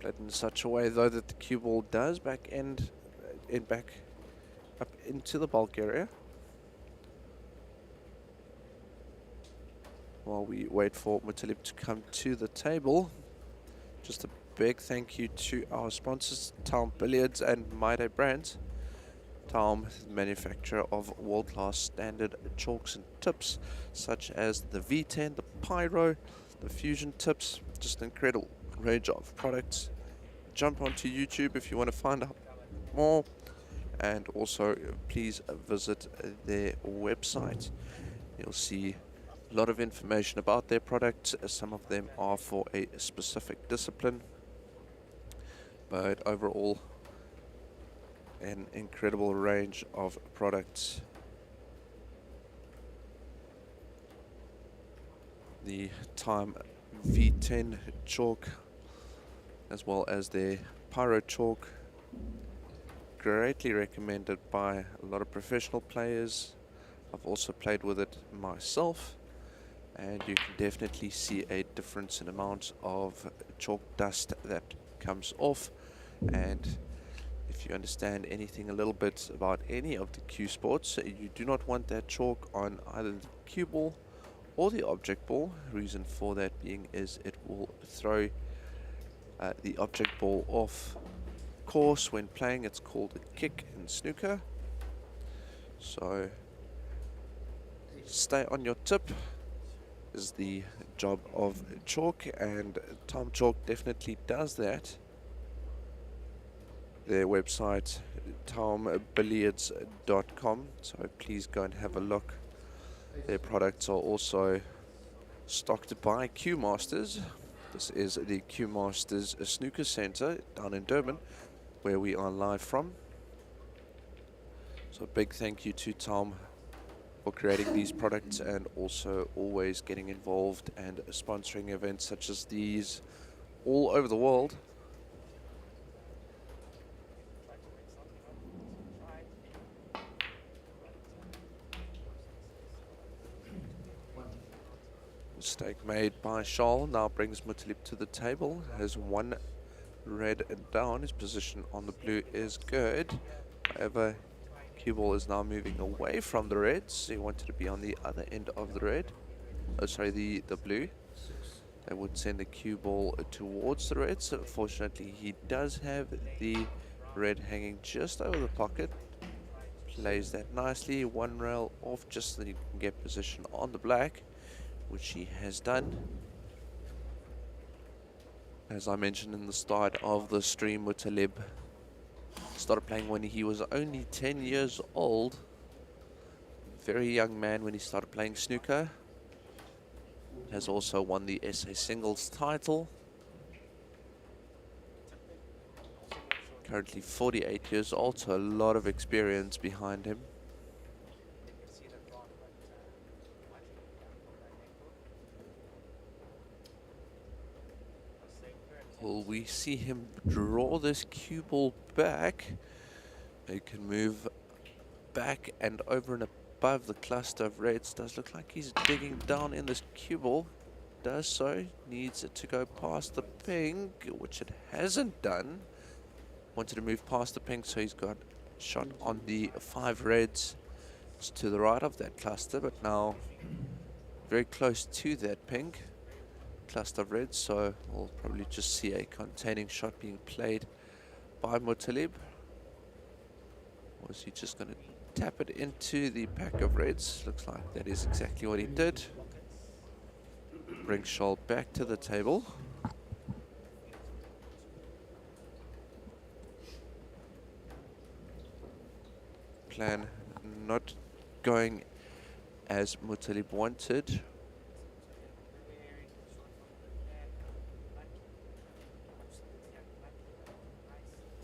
Played in such a way though that the cue ball does back up into the bulk area. While we wait for Mutalib to come to the table, just a big thank you to our sponsors, TAOM Billiards and Mayday Brands. TAOM, manufacturer of world-class standard chalks and tips, such as the V10, the Pyro, the Fusion tips, just an incredible range of products. Jump onto YouTube if you want to find out more, and also please visit their website. You'll see a lot of information about their products. Some of them are for a specific discipline, but overall an incredible range of products. The Time V10 chalk, as well as their Pyro chalk, greatly recommended by a lot of professional players. I've also played with it myself, and you can definitely see a difference in amount of chalk dust that comes off. And if you understand anything a little bit about any of the cue sports, you do not want that chalk on either the cue ball or the object ball. Reason for that being is it will throw the object ball off course when playing. It's called a kick in snooker. So stay on your tip is the job of chalk, and Tom Chalk definitely does that. Their website, taombilliards.com, so please go and have a look. Their products are also stocked by Q Masters. This is the Q Masters Snooker Center down in Durban, where we are live from. So a big thank you to Tom for creating these products, and also always getting involved and sponsoring events such as these all over the world. try to make something up. Try. Mistake made by Charles now brings Mutalib to the table. Has one red down. His position on the blue is good. However, cue ball is now moving away from the reds. He wanted to be on the other end of the red. Oh, sorry, the blue. That would send the cue ball towards the reds. Fortunately, he does have the red hanging just over the pocket. Plays that nicely. One rail off just so that he can get position on the black, which he has done. As I mentioned in the start of the stream, Mutalib started playing when he was only 10 years old. Very young man when he started playing snooker. Has also won the SA singles title. Currently 48 years old, so a lot of experience behind him. You can see that wrong, but I think from that angle. I'll say fair. Will we see him draw this cue ball back? He can move back and over and above the cluster of reds. Does look like he's digging down in this cue ball. Does so. Needs it to go past the pink, which it hasn't done. Wanted to move past the pink, so he's got shot on the 5 reds. It's to the right of that cluster, but now very close to that pink cluster of reds, so we'll probably just see a containing shot being played by Mutalib. Or is he just going to tap it into the pack of reds? Looks like that is exactly what he did. Bring Scholl back to the table. plan not going as Mutalib wanted. Very good shot from the there. Unlucky. Absolutely unlucky. Nice shot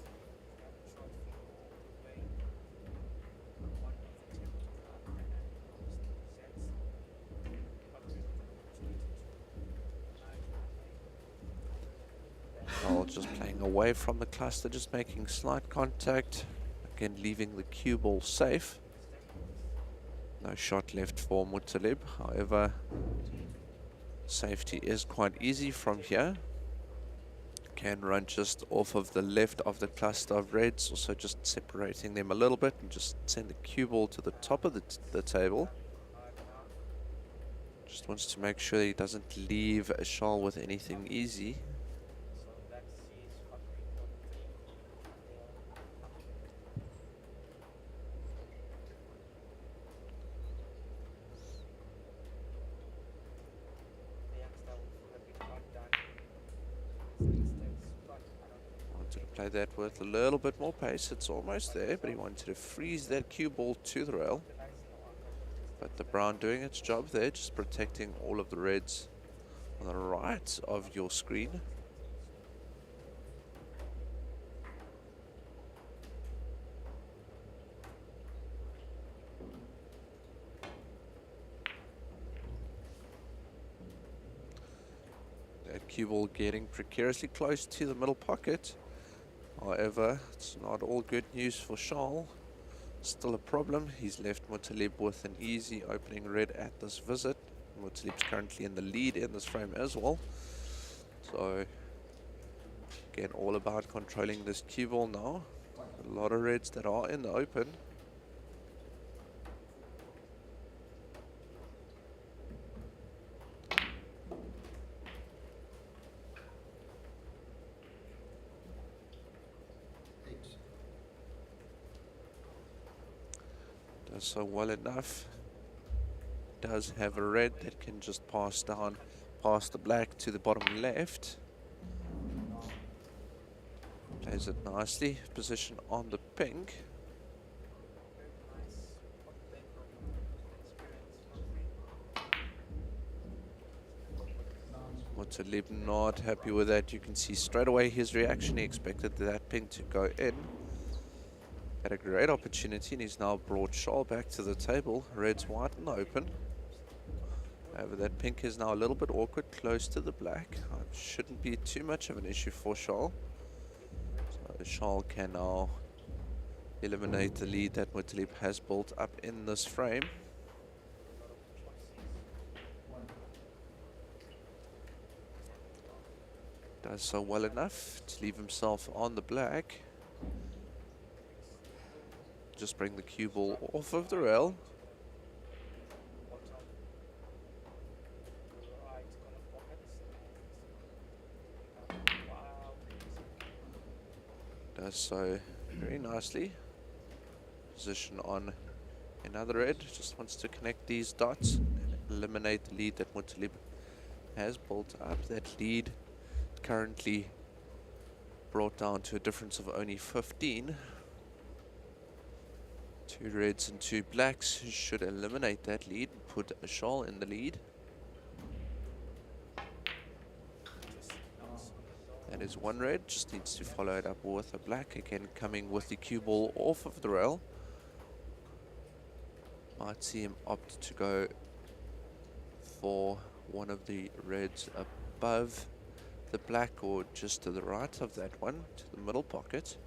from all the way. One of the table to cut and obviously sets. But with an opportunity to All just playing away from the cluster, just making slight contact. Again, leaving the cue ball safe. No shot left for Mutalib. However, safety is quite easy from here. Can run just off of the left of the cluster of reds, also just separating them a little bit and just send the cue ball to the top of the table. Just wants to make sure he doesn't leave a Charles with anything easy. so that's his fucking important thing. The youngster will have been outdone in this instance, but I don't think Wanted to play that with a little bit more pace. It's almost there, but he wanted to freeze that cue ball to the rail. But the brown doing its job there, just protecting all of the reds on the right of your screen. That cue ball getting precariously close to the middle pocket. However, it's not all good news for Charles. Still a problem. He's left Mutalib with an easy opening red at this visit. Mutalib's currently in the lead in this frame as well. So, again, all about controlling this cue ball now. A lot of reds that are in the open. Does so well enough. Does have a red that can just pass down past the black to the bottom left. Plays it nicely. Position on the pink. very nice spot play from experienced referee. Mutalib not happy with that. You can see straight away his reaction. He expected that pink to go in. Had a great opportunity and he's now brought Charles back to the table. Red's wide and open. However, that pink is now a little bit awkward, close to the black. Shouldn't be too much of an issue for Charles. So Charles can now eliminate the lead that Mutalib has built up in this frame. Does so well enough to leave himself on the black. Just bring the cue ball off of the rail. Right corner pockets and wow. Does so very nicely. Position on another red. Just wants to connect these dots and eliminate the lead that Mutalib has built up. That lead currently brought down to a difference of only 15. 2 reds and 2 blacks should eliminate that lead and put a Charles in the lead. That is 1 red, just needs to follow it up with a black, again coming with the cue ball off of the rail. Might see him opt to go for one of the reds above the black or just to the right of that one, to the middle pocket.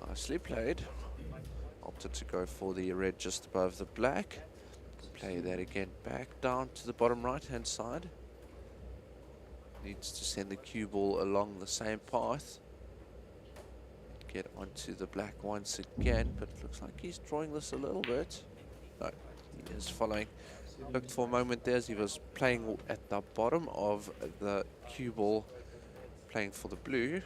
Nicely played. Opted to go for the red just above the black. Play that again back down to the bottom right hand side. Needs to send the cue ball along the same path. Get onto the black once again, but it looks like he's drawing this a little bit. No, he is following. Looked for a moment there as he was playing at the bottom of the cue ball, playing for the blue.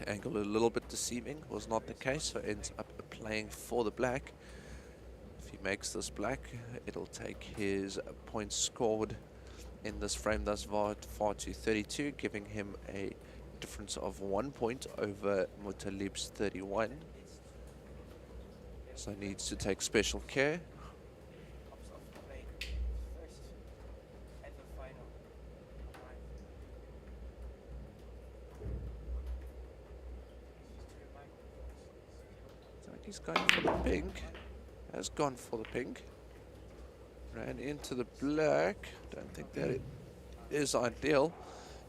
Angle a little bit deceiving, was not the case, so ends up playing for the black. If he makes this black, it'll take his points scored in this frame thus far to 32, giving him a difference of 1 point over Mutalib's 31. So needs to take special care. Cups of play first and the final. Alright. Just to remind you, So he's going for the pink. Has gone for the pink. Ran into the black. Don't think that it is ideal,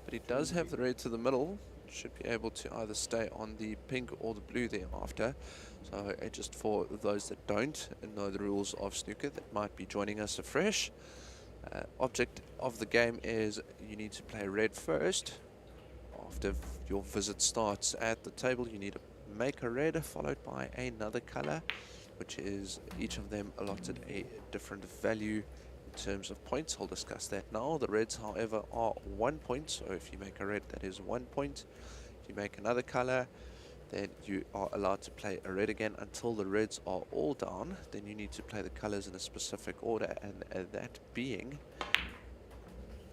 but he does have the red to the middle. Should be able to either stay on the pink or the blue thereafter. So just for those that don't know the rules of snooker that might be joining us afresh, object of the game is you need to play red first. After your visit starts at the table, you need to make a red followed by another color, which is each of them allotted a different value in terms of points. I'll discuss that now. The reds, however, are 1 point, so if you make a red, that is 1 point. If you make another color, then you are allowed to play a red again until the reds are all down. Then you need to play the colors in a specific order, and that being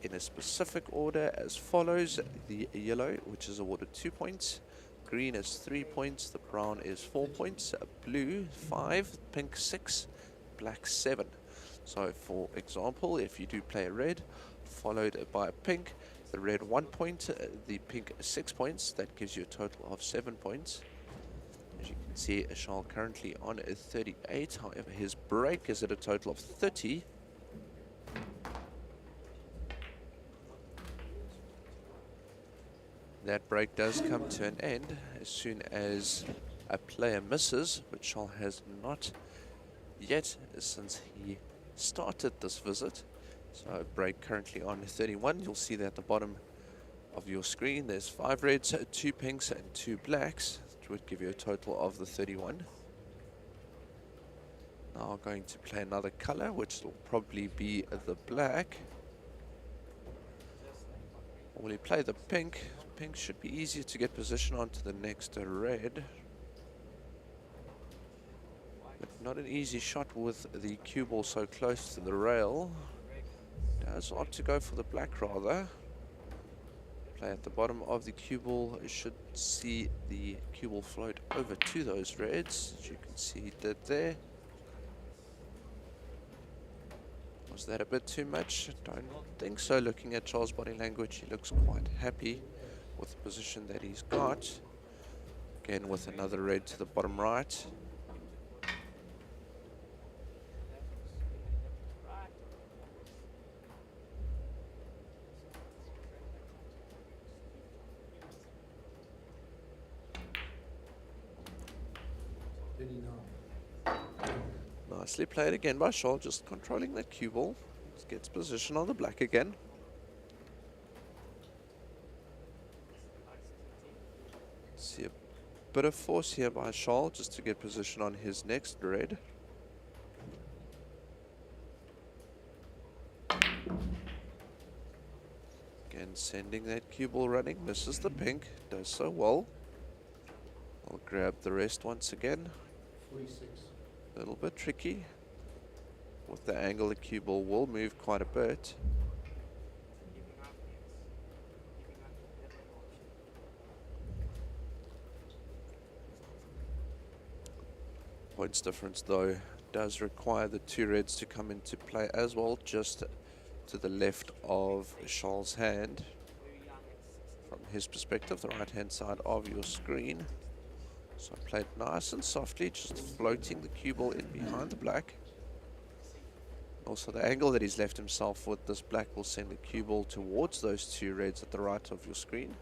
in a specific order as follows: the yellow, which is awarded 2 points, green is 3 points, the brown is 4 points, blue 5, pink 6, black 7. So for example, if you do play a red followed by a pink, the red 1 point, the pink 6 points, that gives you a total of 7 points. As you can see, Ashal currently on a 38, however his break is at a total of 30. That break does come to an end as soon as a player misses, which Ashal has not yet since he started this visit. So break currently on 31. You'll see that at the bottom of your screen there's 5 reds, 2 pinks and 2 blacks, which would give you a total of the 31. Now going to play another color, which will probably be the black. Or will he play the pink? Pink should be easier to get position onto the next red. But not an easy shot with the cue ball so close to the rail. Does opt to go for the black rather. Play at the bottom of the cue ball. You should see the cue ball float over to those reds, as you can see he did there. Was that a bit too much? Don't think so. Looking at Charles' body language, he looks quite happy with the position that he's got. Again with another red to the bottom right. Nicely played again by Shaw, just controlling that cue ball. Just gets position on the black again. See a bit of force here by Shaw just to get position on his next red. Again sending that cue ball running, misses the pink, does so well. I'll grab the rest once again. 46. A little bit tricky. With the angle, the cue ball will move quite a bit. Points difference though does require the 2 reds to come into play as well, just to the left of Charles' hand. From his perspective, the right hand side of your screen. So I played nice and softly, just floating the cue ball in behind the black. Also the angle that he's left himself with this black will send the cue ball towards those 2 reds at the right of your screen.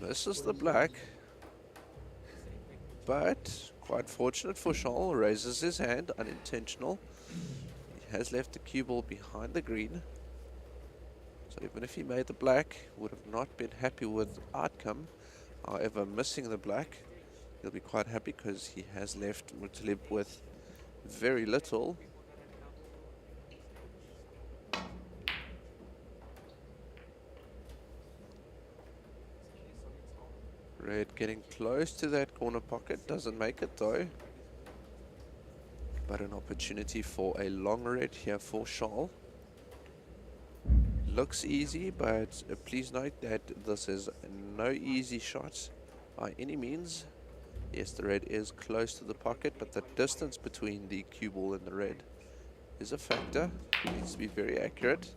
Misses the black, but quite fortunate for Charles, raises his hand, unintentional. He has left the cue ball behind the green. So even if he made the black, would have not been happy with the outcome. However, missing the black, he'll be quite happy because he has left Mutalib with very little. Red getting close to that corner pocket, doesn't make it though. But an opportunity for a long red here for Charles. Looks easy, but please note that this is no easy shot by any means. Yes, the red is close to the pocket, but the distance between the cue ball and the red is a factor. It needs to be very accurate.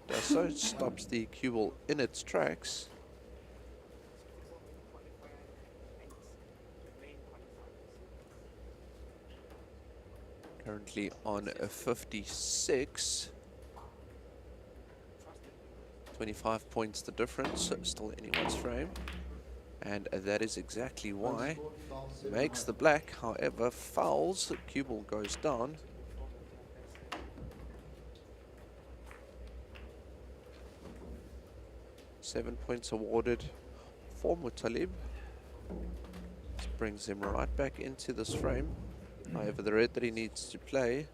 Does so, stops the cue ball in its tracks. Currently on a 56. 25 points the difference, still anyone's frame. And that is exactly why. Makes the black, however, fouls. The cue ball goes down. Seven points awarded for Muttalib. This brings him right back into this frame. However, the red that he needs to play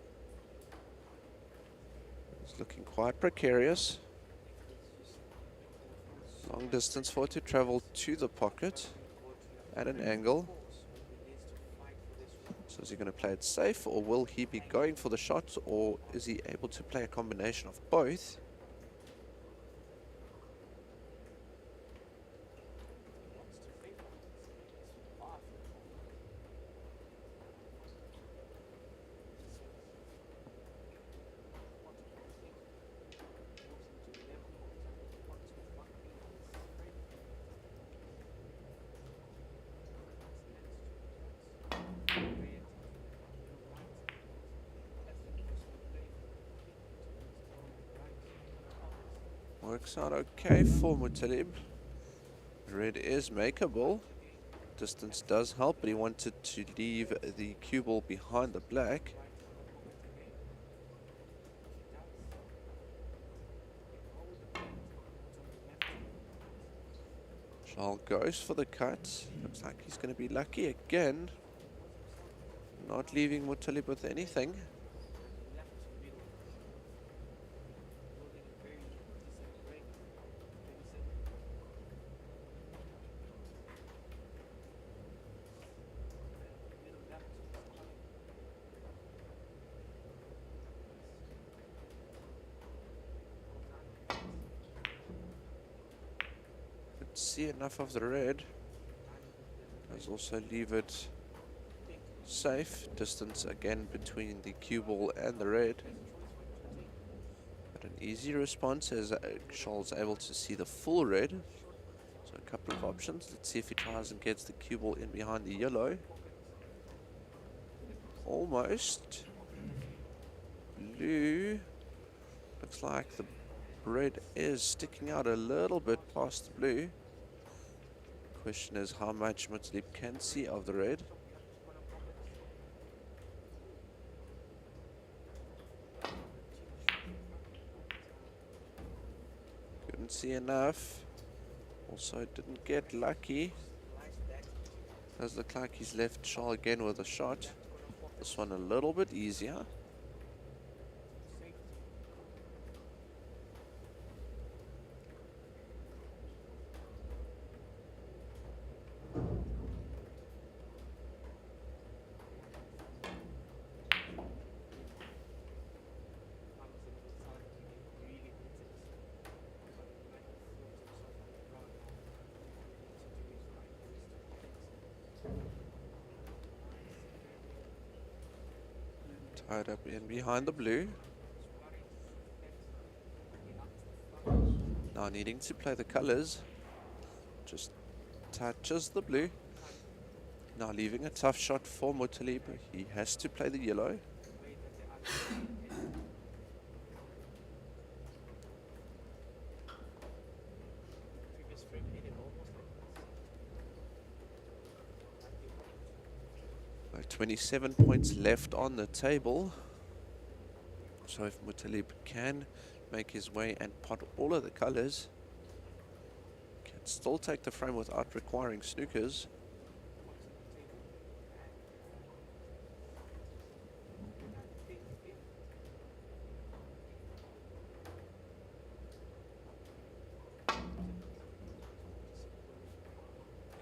is looking quite precarious. Long distance for it to travel to the pocket at an angle. So is he going to play it safe, or will he be going for the shot, or is he able to play a combination of both? Works out okay for Muttalib. Red is makeable. Distance does help, but he wanted to leave the cue ball behind the black. Charles goes for the cut. Looks like he's going to be lucky again. Not leaving Muttalib with anything. See enough of the red. Does also leave it safe. Distance again between the cue ball and the red. But an easy response as Charles able to see the full red. So a couple of options. Let's see if he tries and gets the cue ball in behind the yellow. Almost. Blue. Looks like the red is sticking out a little bit past the blue. Question is how much Muttalib can see of the red. Couldn't see enough. Also didn't get lucky. Does look like he's left Charles again with a shot. This one a little bit easier. Tied up in behind the blue. Now needing to play the colors. Just touches the blue. Now leaving a tough shot for Muttalib. He has to play the yellow. Like 27 points left on the table. So if Muttalib can make his way and pot all of the colors, can still take the frame without requiring snookers.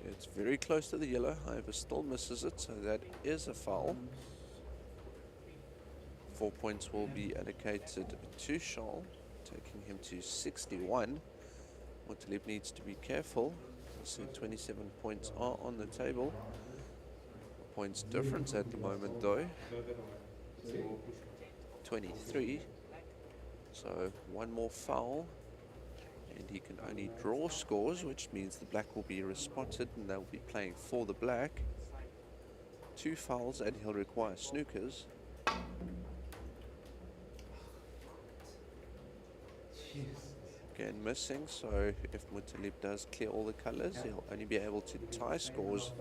It's very close to the yellow, however still misses it, so that is a foul. 4 points will be allocated to Charles, taking him to 61. Muttalib needs to be careful. I said 27 points are on the table. A points difference at the moment though. 23. So one more foul and he can only draw scores, which means the black will be respotted and they'll be playing for the black. 2 fouls and he'll require snookers. Again missing, so if Muttalib does clear all the colors, he'll only be able to tie scores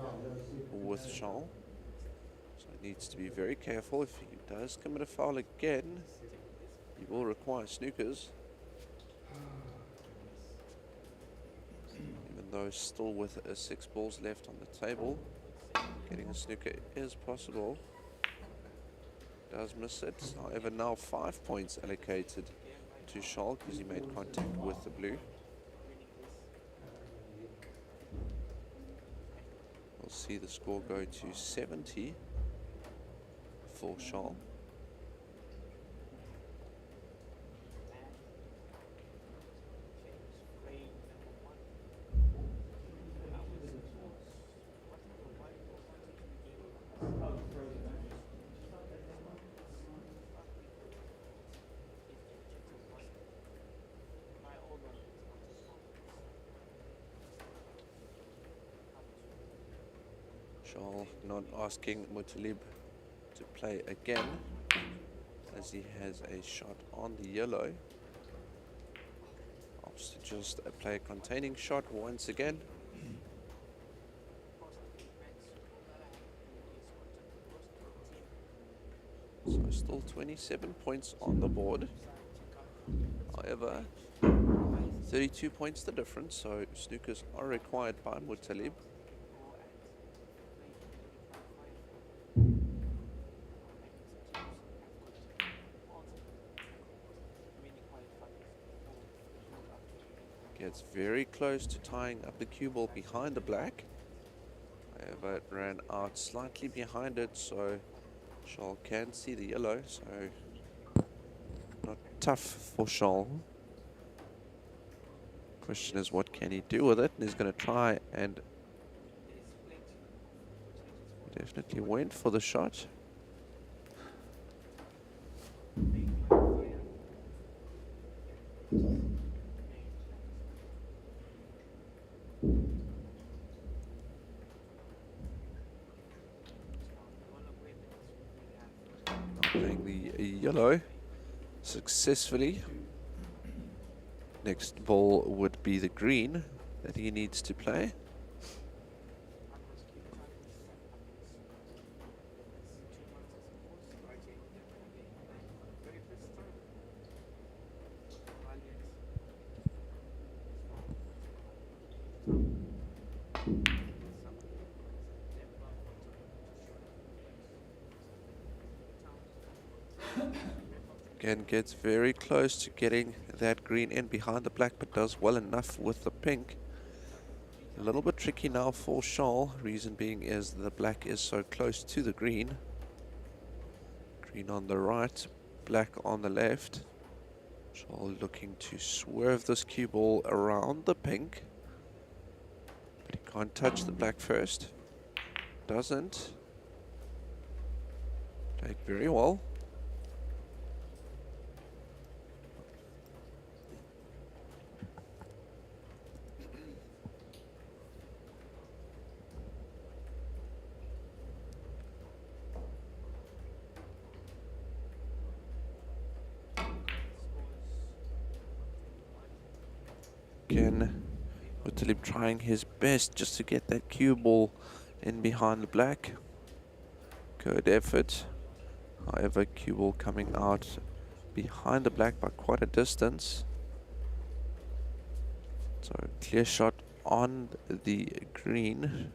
with Charles. So he needs to be very careful. If he does commit a foul again, he will require snookers. Even though still with 6 balls left on the table, getting a snooker is possible. Does miss it. However, now 5 points allocated to Charles because he made contact with the blue. We'll see the score go to 70 for Charles. Charles not asking Muttalib to play again as he has a shot on the yellow. Opts to just play a containing shot once again. So still 27 points on the board. However, 32 points the difference, so snookers are required by Muttalib. Gets very close to tying up the cue ball behind the black. However, it ran out slightly behind it, so Charles can see the yellow, so not tough for Charles. Question is, what can he do with it? And he's going to try and definitely went for the shot. Playing the yellow successfully. Next ball would be the green that he needs to play. Again, gets very close to getting that green in behind the black, but does well enough with the pink. A little bit tricky now for Charles, reason being is the black is so close to the green. Green on the right, black on the left. Charles looking to swerve this cue ball around the pink, but he can't touch the black first. Doesn't. Played very well. Again, Muttalib trying his best just to get that cue ball in behind the black. Good effort. However, cue ball coming out behind the black by quite a distance. So clear shot on the green.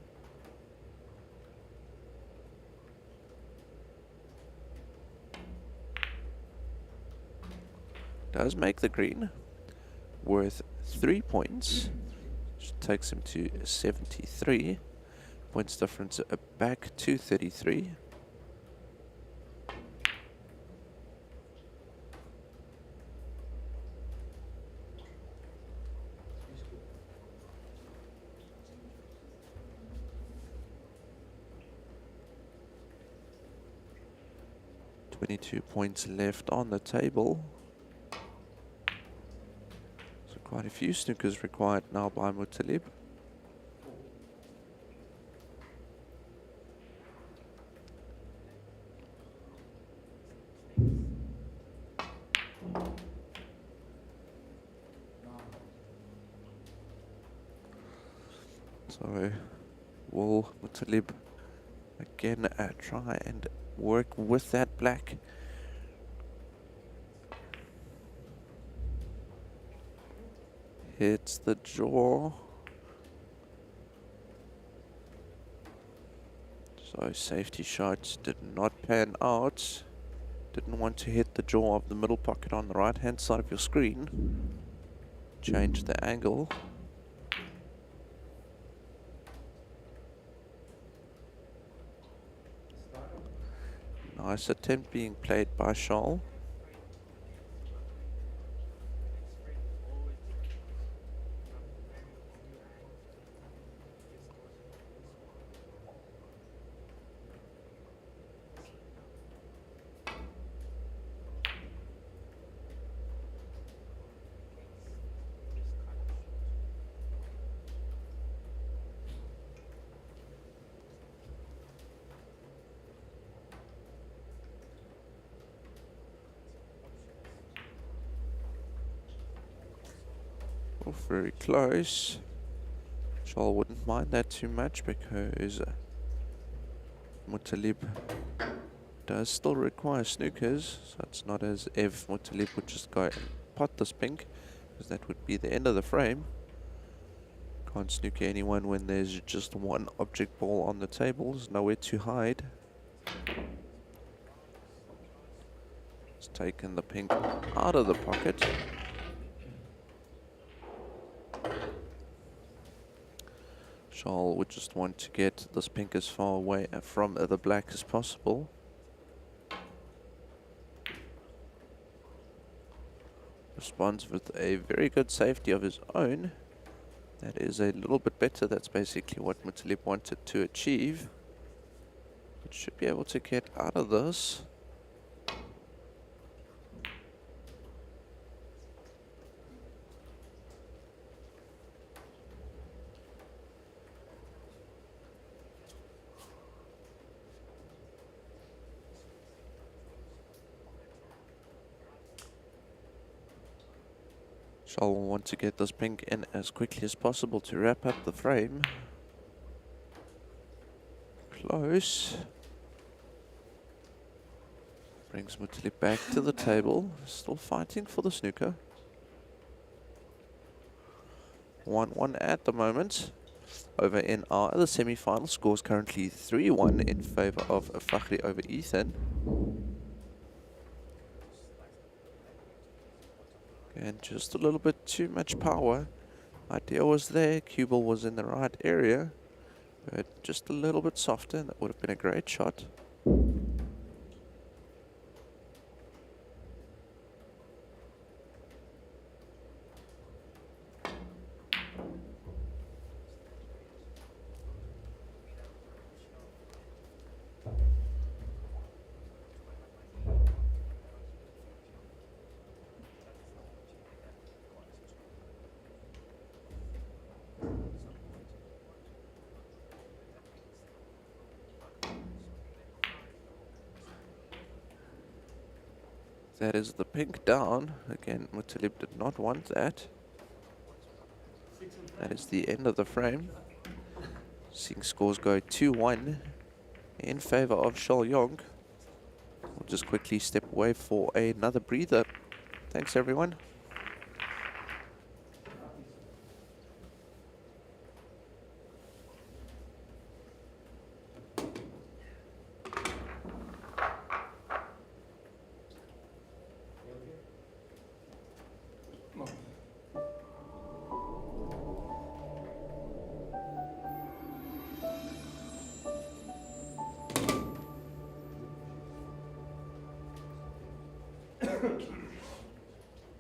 Does make the green worth 3 points, which takes him to 73. points difference back to 33. .22 points left on the table. So quite a few snookers required now by Muttalib. So will Muttalib again try and work with that black? Hits the jaw. So safety shots did not pan out. Didn't want to hit the jaw of the middle pocket on the right hand side of your screen. Change the angle. Nice attempt being played by Charles. Oh, very close. Charles wouldn't mind that too much because Muttalib does still require snookers, so it's not as if Muttalib would just go and pot this pink, because that would be the end of the frame. Can't snooker anyone when there's just one object ball on the table. There's nowhere to hide. It's taken the pink out of the pocket. Charles would just want to get this pink as far away from the black as possible. Responds with a very good safety of his own. That is a little bit better. That's basically what Muttalib wanted to achieve. It should be able to get out of this. Charles will want to get this pink in as quickly as possible to wrap up the frame. Close. Brings Muttalib back to the table. Still fighting for the snooker. 1-1 at the moment. Over in our other semi-final, scores currently 3-1 in favor of Fakhri over Ethan. And just a little bit too much power. Idea was there, cue ball was in the right area, but just a little bit softer and that would have been a great shot. That is the pink down. Again, Muttalib did not want that. That is the end of the frame. Seeing scores go 2-1 in favor of Charles Young. We'll just quickly step away for another breather. Thanks, everyone.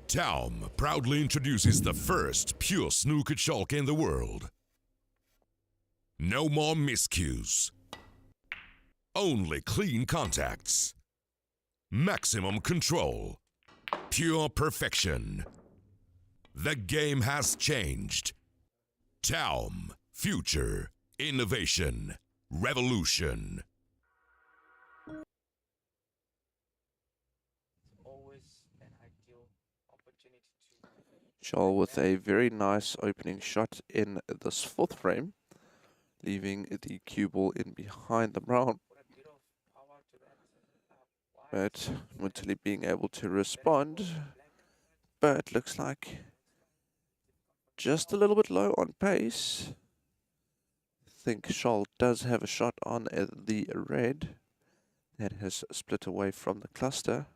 TAOM proudly introduces the first pure snooker chalk in the world. No more miscues. Only clean contacts. Maximum control. Pure perfection. The game has changed. TAOM. Future. Innovation. Revolution. Always an ideal opportunity to Charles with a very nice opening shot in this fourth frame, leaving the cue ball in behind the brown. put a bit of power to that white But with Mutali being able to better respond, ball than black. but looks like just a little bit low on pace. I think Charles does have a shot on the red that has split away from the cluster.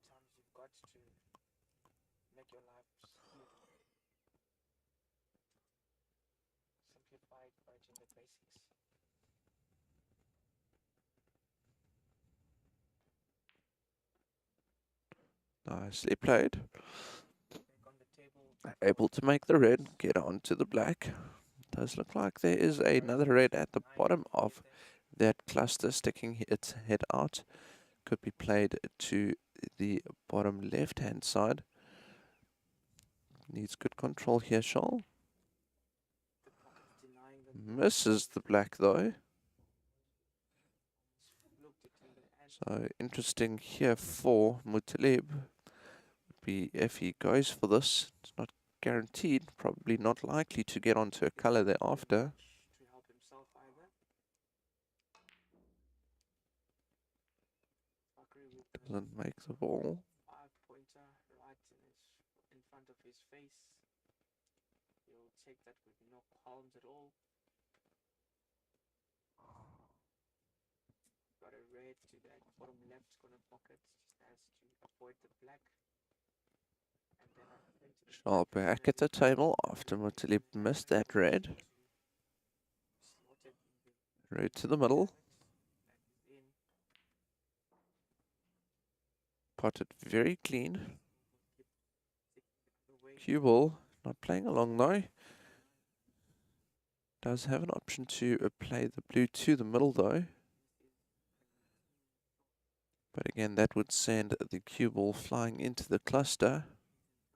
Sometimes you've got to make your life simplify it by doing the basics. Nicely played. Back on the table, Able to make the red get onto the black. Does look like there is another red at the bottom of that cluster sticking its head out. Could be played to the bottom left hand side. Needs good control here, Charles. the pockets denying them. Misses the black though. Looked it in the end. So interesting here for Mutalib. Would be if he goes for this. It's not guaranteed, probably not likely to get onto a color thereafter. To help himself either. Bakri with the Doesn't make the ball. 5-pointer right in front of his face. He'll take that with no qualms at all. Got a red to that bottom left corner pocket, just has to avoid the black. And then I think to the Charles black back at the table after Mutalib missed that red. slotted in the Red to the middle. black is in. Potted very clean. The way Cue ball not playing along though. Does have an option to play the blue to the middle though. But again, that would send the cue ball flying into the cluster.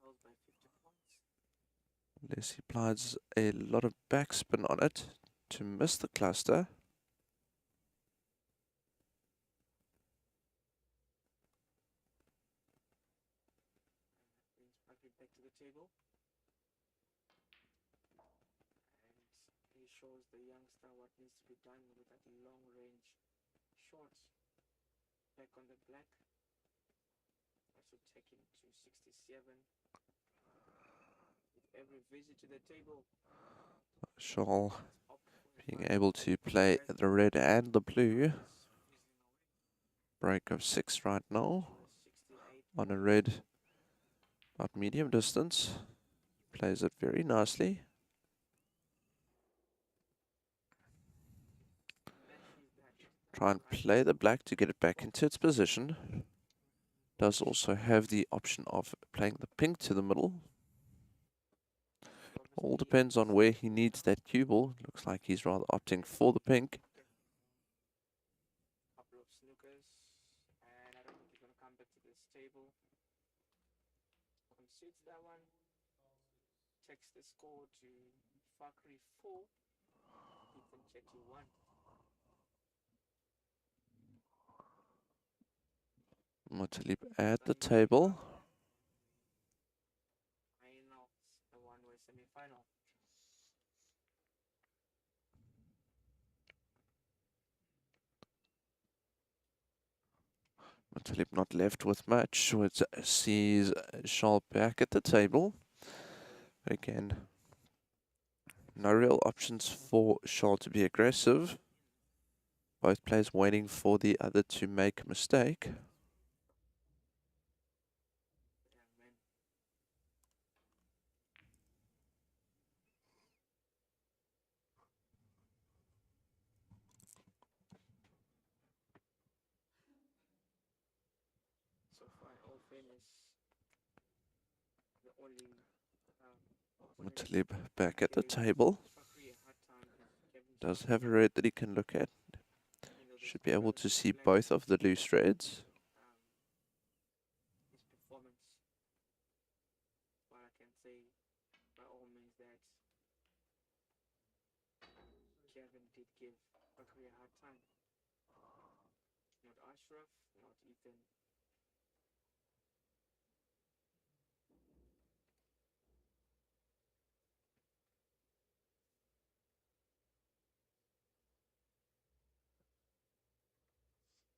held by 50 points. Unless he applies a lot of backspin on it to miss the cluster. Brings Bakri back to the table. And he shows the youngster what needs to be done with that long range shot. Back on the black. That should take him to 67. With every visit to the table, Charles opt for a being five. able to play the red and the blue. Break of 6 right now. 68. On a red about medium distance. Plays it very nicely. Try and play the black to get it back into its position. Does also have the option of playing the pink to the middle. All depends on where he needs that cue ball. Looks like he's rather opting for the pink. Couple of snookers, and I don't think he's going to come back to this table. Concedes that one. Takes the score to Bakri 4, Ethan Chetty 1. Mutalib at the table. Finals, the one-way semi-final. Mutalib not left with much, which sees Charles back at the table. Again, no real options for Charles to be aggressive. Both players waiting for the other to make a mistake. Young man. So fairness, the only Mutalib back who at the gave table. Fakri a hard time is Kevin Does Sharp, have a red that he can look at. even though Should there's be no able to relative see black, both of the loose reds. his performance. What I can say by all means that Kevin did give Fakri a hard time. Not Ashraf, not Ethan.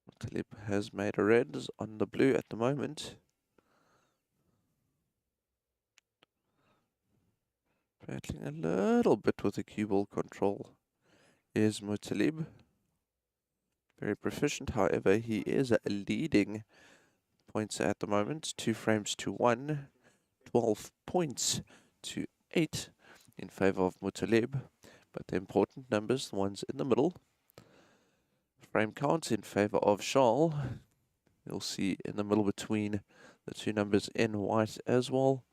Mutalib has made a red on the blue at the moment. Battling a little bit with the cue ball control is Mutalib. Very proficient, however, he is leading points at the moment. 2 frames to 1, 12 points to 8 in favor of Mutalib. But the important numbers, the ones in the middle. Frame count in favor of Charles. You'll see in the middle between the two numbers in white as well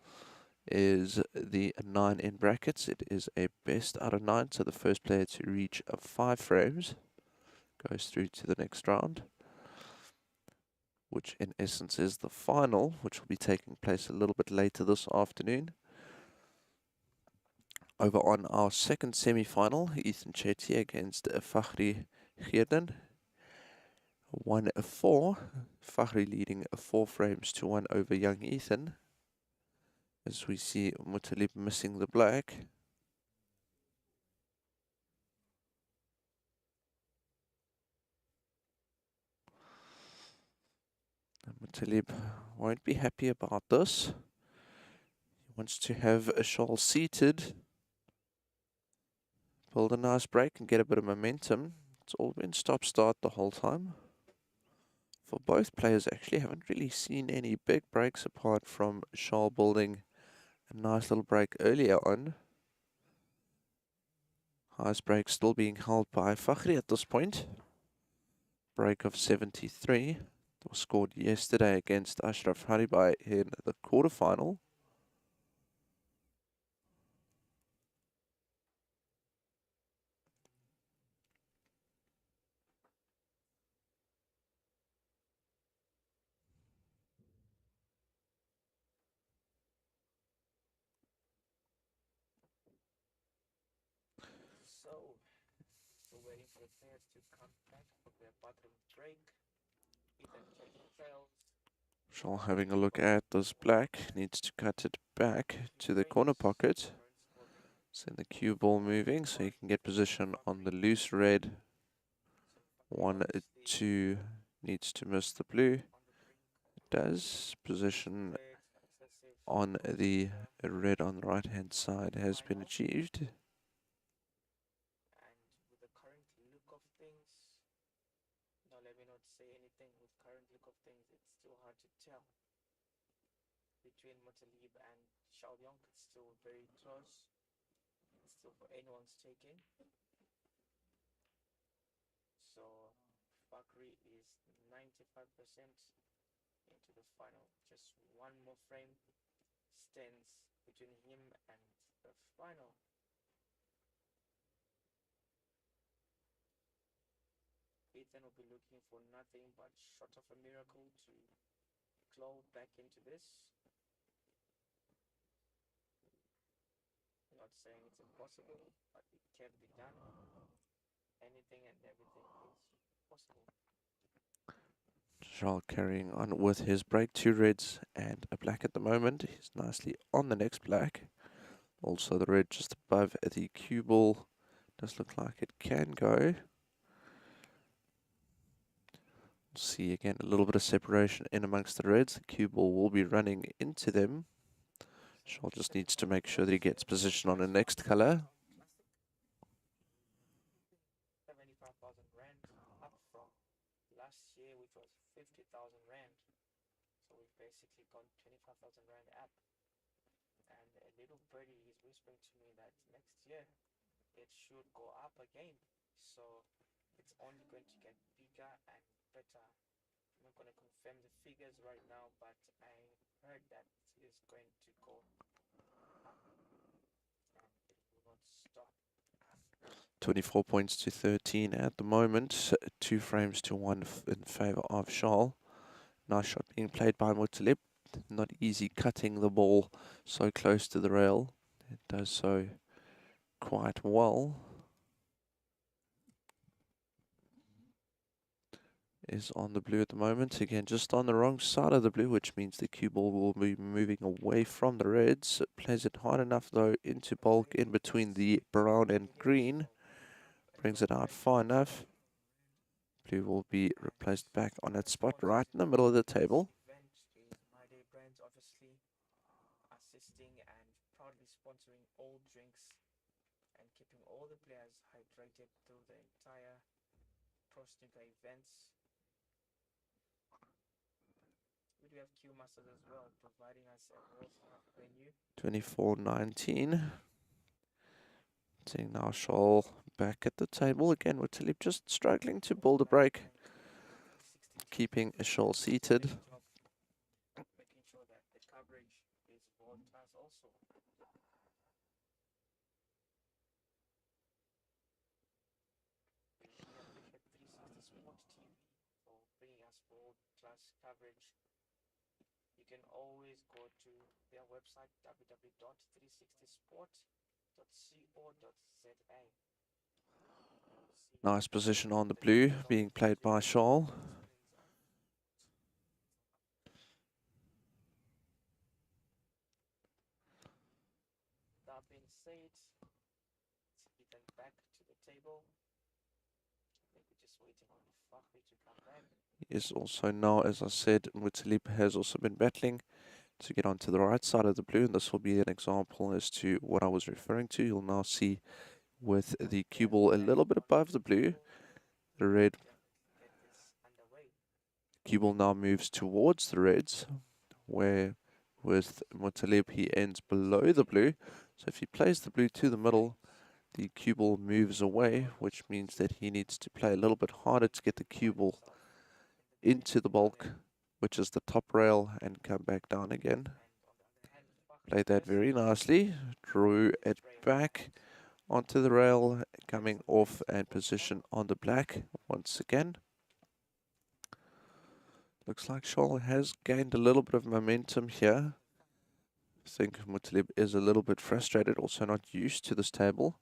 is the 9 in brackets. It is a best out of 9, so the first player to reach 5 frames goes through to the next round, which in essence is the final, which will be taking place a little bit later this afternoon. Over on our second semi-final, Ethan Chetty against Fakhri Gierden. 1-4. Fakhri leading 4 frames to 1 over young Ethan. As we see Mutalib missing the black. Mutalib won't be happy about this. He wants to have a shawl seated. Build a nice break and get a bit of momentum. It's all been stop-start the whole time. For both players, actually haven't really seen any big breaks apart from Shaw building a nice little break earlier on. Highest break still being held by Fakhri at this point. Break of 73. That was scored yesterday against Ashraf Haribai in the quarterfinal. So, still waiting for the players to come back from their bottom break. Ethan Chetty trails. Shaw having a look at this black. Needs to cut it back to the corner pocket. Current score being Send the cue ball moving so you can get position on the loose red. so Fakri 1, obviously 2 needs to miss the blue. on the brink. It does. Position Great, excessive on close the here red on the right hand side has been final. achieved. And with the current look of things, now let me not say anything. With current look of things, it's still hard to tell between Mutalib and Xiaoyong. It's still very close. It's still for anyone's taking. So Fakri is 95% into the final. Just one more frame stands between him and the final. Ethan will be looking for nothing but short of a miracle to claw back into this. Not saying it's impossible, but it can be done. Anything and everything is possible. Charles carrying on with his break. 2 reds and a black at the moment. He's nicely on the next black. Also the red just above the cue ball. Does look like it can go. See again a little bit of separation in amongst the reds. The cue ball will be running into them. Charles just needs to make sure that he gets position on the next color. 75,000 rand up from last year, which was 50,000 rand. So we've basically gone 25,000 rand up. And a little birdie is whispering to me that next year it should go up again. So it's only going to get bigger and better. going to confirm the figures right now, but I heard that it's going to go up and it will not stop. 24 points to 13 at the moment. 2 frames to 1 in favour of Charles. Nice shot being played by Mutalib. Not easy cutting the ball so close to the rail. It does so quite well. Is on the blue at the moment. Again, just on the wrong side of the blue, which means the cue ball will be moving away from the reds. It plays it hard enough, though, into bulk in between the brown and green. Brings it out far enough. Blue will be replaced back on its spot right in the middle of the table. Event is My Day Brands, obviously assisting and proudly sponsoring all drinks and keeping all the players hydrated through the entire pro snooker events. We do have Q Masters as well, providing us a world-class venue. 24-19. Seeing now Scholl back at the table again with Tilip just struggling to build a break. Keeping Scholl seated. Making sure that the coverage is world-class also. We really appreciate 360 Sport TV for bringing us world-class coverage. You can always go to their website www.360sport.co.za. Nice position on the blue, being played by Scholl. That being said, it's Ethan back to the table. I think we're just waiting on Fakhri to come back. Is also now, as I said, Mutalib has also been battling to get onto the right side of the blue, and this will be an example as to what I was referring to. You'll now see with the cue ball a little bit above the blue, the red Get this underway. cue ball now moves towards the reds, where with Mutalib he ends below the blue. So if he plays the blue to the middle, the cue ball moves away, which means that he needs to play a little bit harder to get the cue ball into the bulk, which is the top rail, and come back down again. Played that very nicely, drew it back onto the rail, coming off and position on the black once again. Looks like Scholl has gained a little bit of momentum here. I think Mutalib is a little bit frustrated, also not used to this table.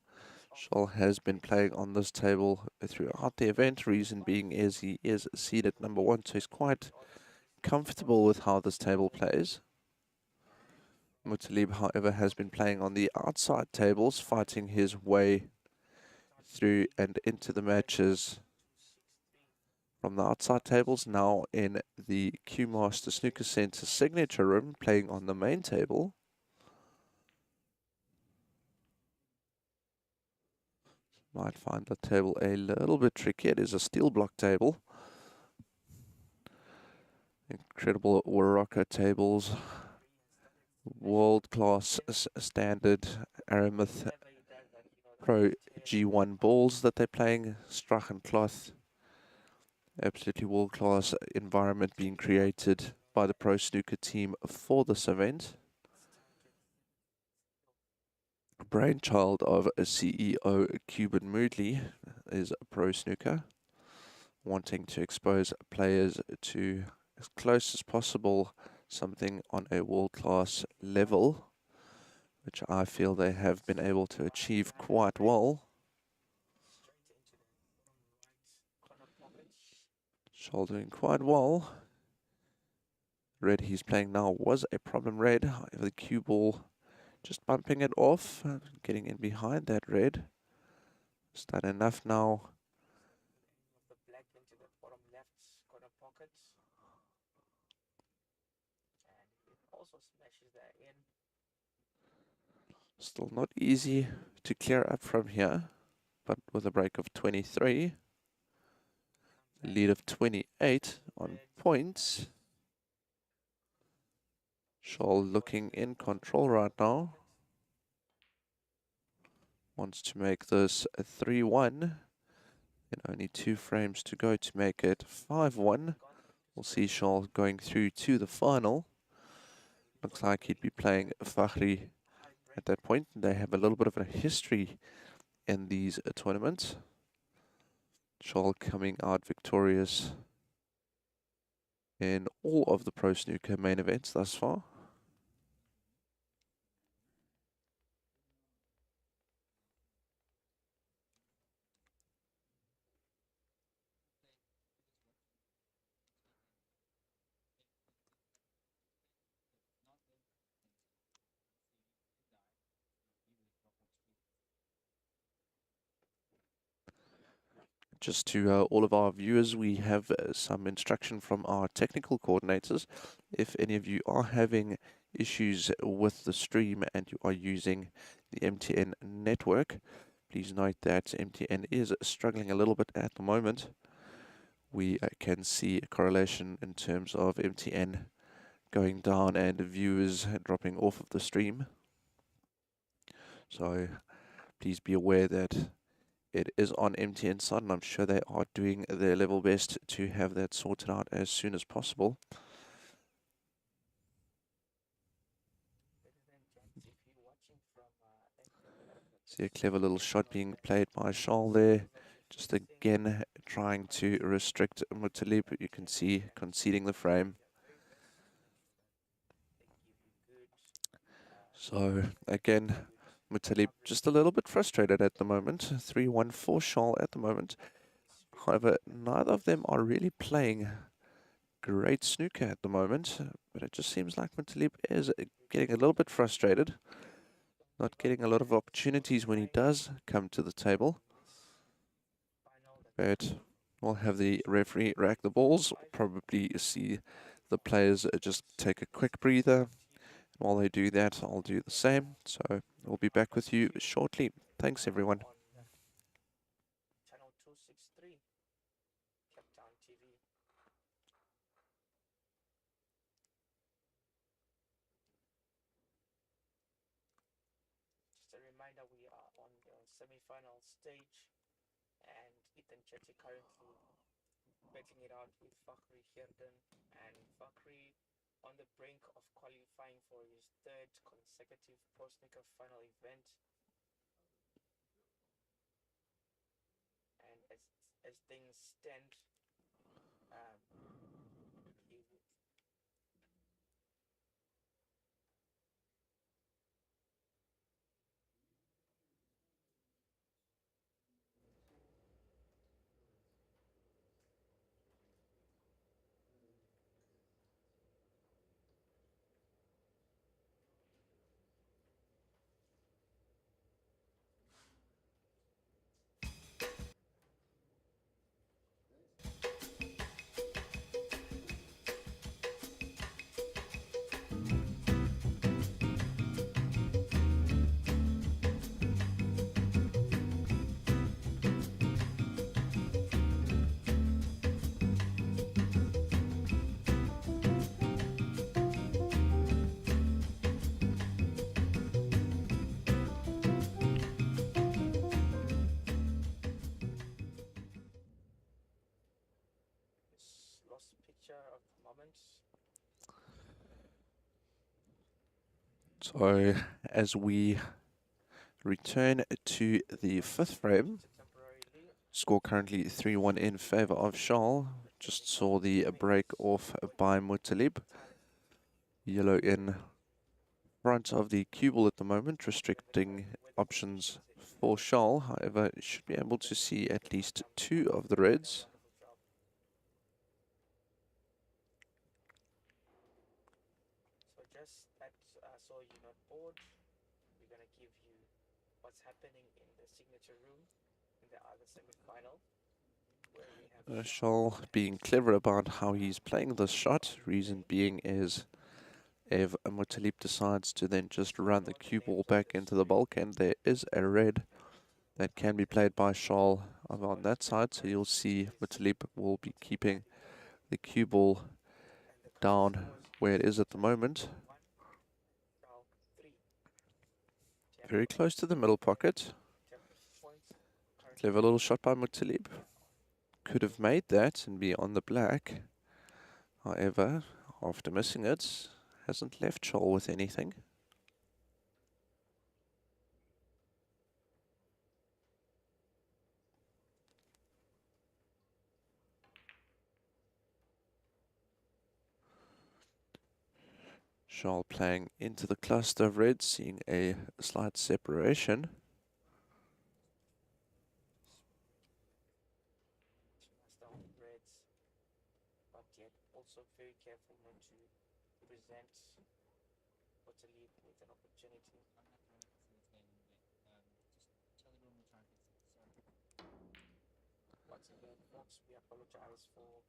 Scholl has been playing on this table throughout the event, reason being is he is seeded number 1, so he's quite comfortable with how this table plays. Mutalib, however, has been playing on the outside tables, fighting his way through and into the matches from the outside tables, now in the Q Master Snooker Center signature room, playing on the main table. Might find the table a little bit tricky. It is a steel block table. Incredible Waraka tables. World-class standard Aramis Pro G1 balls that they're playing. Strachen cloth. Absolutely world-class environment being created by the Pro Snooker team for this event. Brainchild of a CEO Cuban Moodley is a Pro Snooker, wanting to expose players to as close as possible something on a world-class level, which I feel they have been able to achieve quite well. Scholl doing quite well. Red he's playing now was a problem red. However, the cue ball just bumping it off, getting in behind that red. Is that enough now? The black into the bottom left corner pocket. And it also smashes that in. Still not easy to clear up from here, but with a break of 23, a lead of 28 on points. Scholl looking in control right now. Wants to make this a 3-1. And only 2 frames to go to make it 5-1 We'll see Charles going through to the final. Looks like he'd be playing Fakhri at that point. They have a little bit of a history in these tournaments. Charles coming out victorious in all of the Pro Snooker main events thus far. Just to all of our viewers, we have some instruction from our technical coordinators. If any of you are having issues with the stream and you are using the MTN network, please note that MTN is struggling a little bit at the moment. We can see a correlation in terms of MTN going down and viewers dropping off of the stream. So please be aware that it is on MTN side, and I'm sure they are doing their level best to have that sorted out as soon as possible. See a clever little shot being played by Charles there. Just again trying to restrict Mutalib. You can see conceding the frame. So again, Mutalib just a little bit frustrated at the moment. 3-1 for Charles at the moment. However, neither of them are really playing great snooker at the moment, but it just seems like Mutalib is getting a little bit frustrated. Not getting a lot of opportunities when he does come to the table. But we'll have the referee rack the balls, probably see the players just take a quick breather. While they do that, I'll do the same. So we'll be back with you shortly. Thanks, everyone. Channel 263, Cape Town TV. Just a reminder, we are on the semi-final stage, and Ethan Chetty currently betting it out with Fakhri Herden, and Fakhri on the brink of qualifying for his third consecutive Pro Snooker final event. And as things stand, he lost picture of the moment. So as we return to the fifth frame, score currently 3-1 in favor of Charles. Just saw the break off by Mutalib. Yellow in front of the cue ball at the moment, restricting options for Charles. However, should be able to see at least two of the reds. So just that, so you're not bored, we're gonna give you what's happening in the signature room in the other semi-final, where we have Charles being clever about how he's playing this shot. Reason being is if Mutalib decides to then just run the cue ball back into the bulk, and there is a red that can be played by Charles on that side. So you'll see Mutalib will be keeping the cue ball down where it is at the moment. Very close to the middle pocket. Clever little shot by Mutalib. Could have made that and be on the black. However, after missing it, hasn't left Shoal with anything. Shoal playing into the cluster of reds, seeing a slight separation. Master of reds, but yet also very careful not to present or to leave with an opportunity. Once again, folks, we apologize for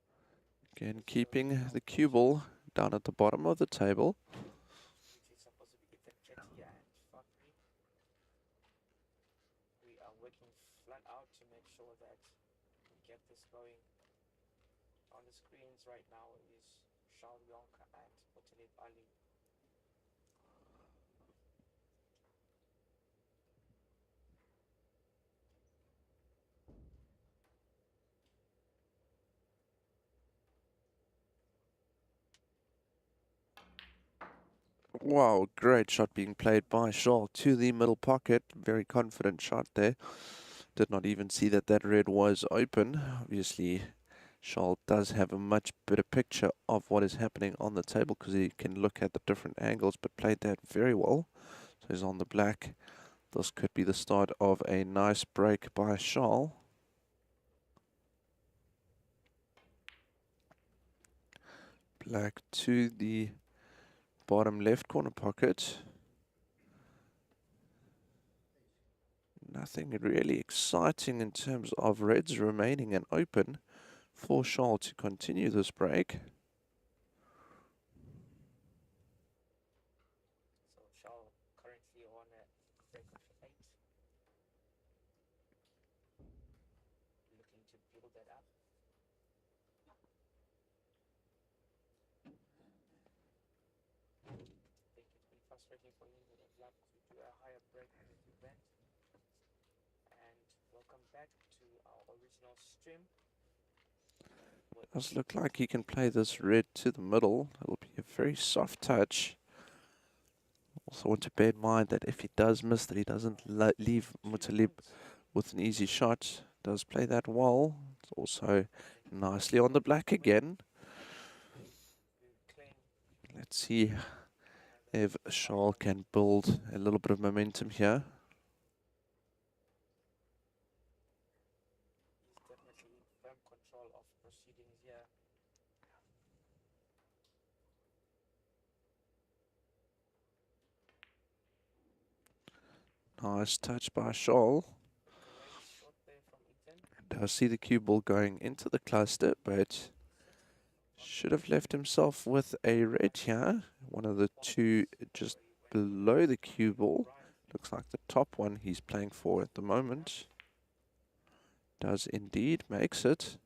Again, keeping the cue ball down at the bottom of the table. which is supposed to be Ethan Chetty and Fakri. We are working flat out to make sure that we get this going. On the screens right now is Shao Yonka and Otelib Ali. Wow, great shot being played by Shoal to the middle pocket. Very confident shot there. Did not even see that that red was open. Obviously, Shoal does have a much better picture of what is happening on the table because he can look at the different angles, but played that very well. So he's on the black. This could be the start of a nice break by Shoal. Black to the bottom left corner pocket. Nothing really exciting in terms of reds remaining and open for Shoal to continue this break. So Shao currently on a break of 8. Looking to build that up. I think it's been frustrating for him. Would have loved to do a higher break in this event. And welcome back to our original stream. Does look like he can play this red to the middle. It'll be a very soft touch. Also want to bear in mind that if he does miss, that he doesn't leave Mutalib with an easy shot. Does play that well. It's also nicely on the black again. Let's see if Shoal can build a little bit of momentum here. He's definitely in firm control of proceedings here. Nice touch by Shoal. Great shot there from Ethan. Does see the cue ball going into the cluster, but should have left himself with a red here. One of the two just below the cue ball. Looks like the top one he's playing for at the moment. Does indeed, makes it.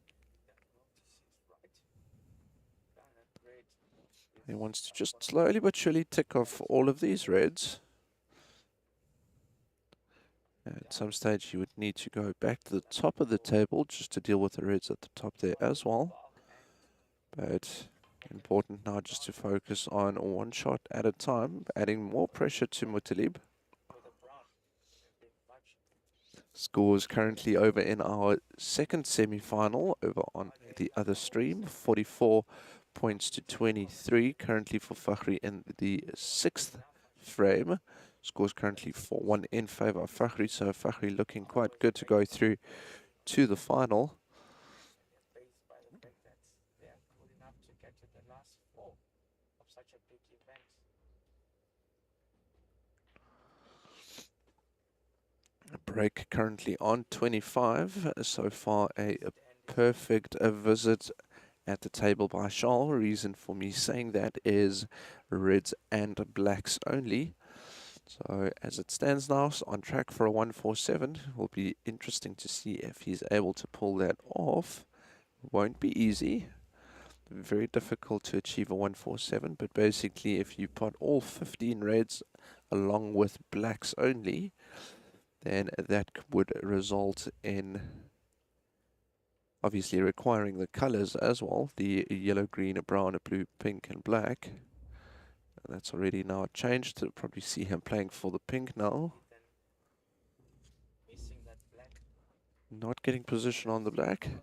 He wants to just slowly but surely tick off all of these reds. At some stage he would need to go back to the top of the table just to deal with the reds at the top there as well. But important now just to focus on one shot at a time, adding more pressure to Mutalib. Scores currently over in our second semi-final over on the other stream, 44 points to 23 currently for Fakhri in the sixth frame. Scores currently 4-1 in favor of Fakhri, so Fakhri looking quite good to go through to the final. Break currently on 25. So far a perfect visit at the table by Shoal. Reason for me saying that is reds and blacks only. So as it stands now, on track for a 147. Will be interesting to see if he's able to pull that off. Won't be easy. Very difficult to achieve a 147, but basically if you put all 15 reds along with blacks only, then that would result in obviously requiring the colors as well, the yellow, green, brown, blue, pink and black. And that's already now changed. To probably see him playing for the pink now. Then missing that black. Not getting position on the black. Then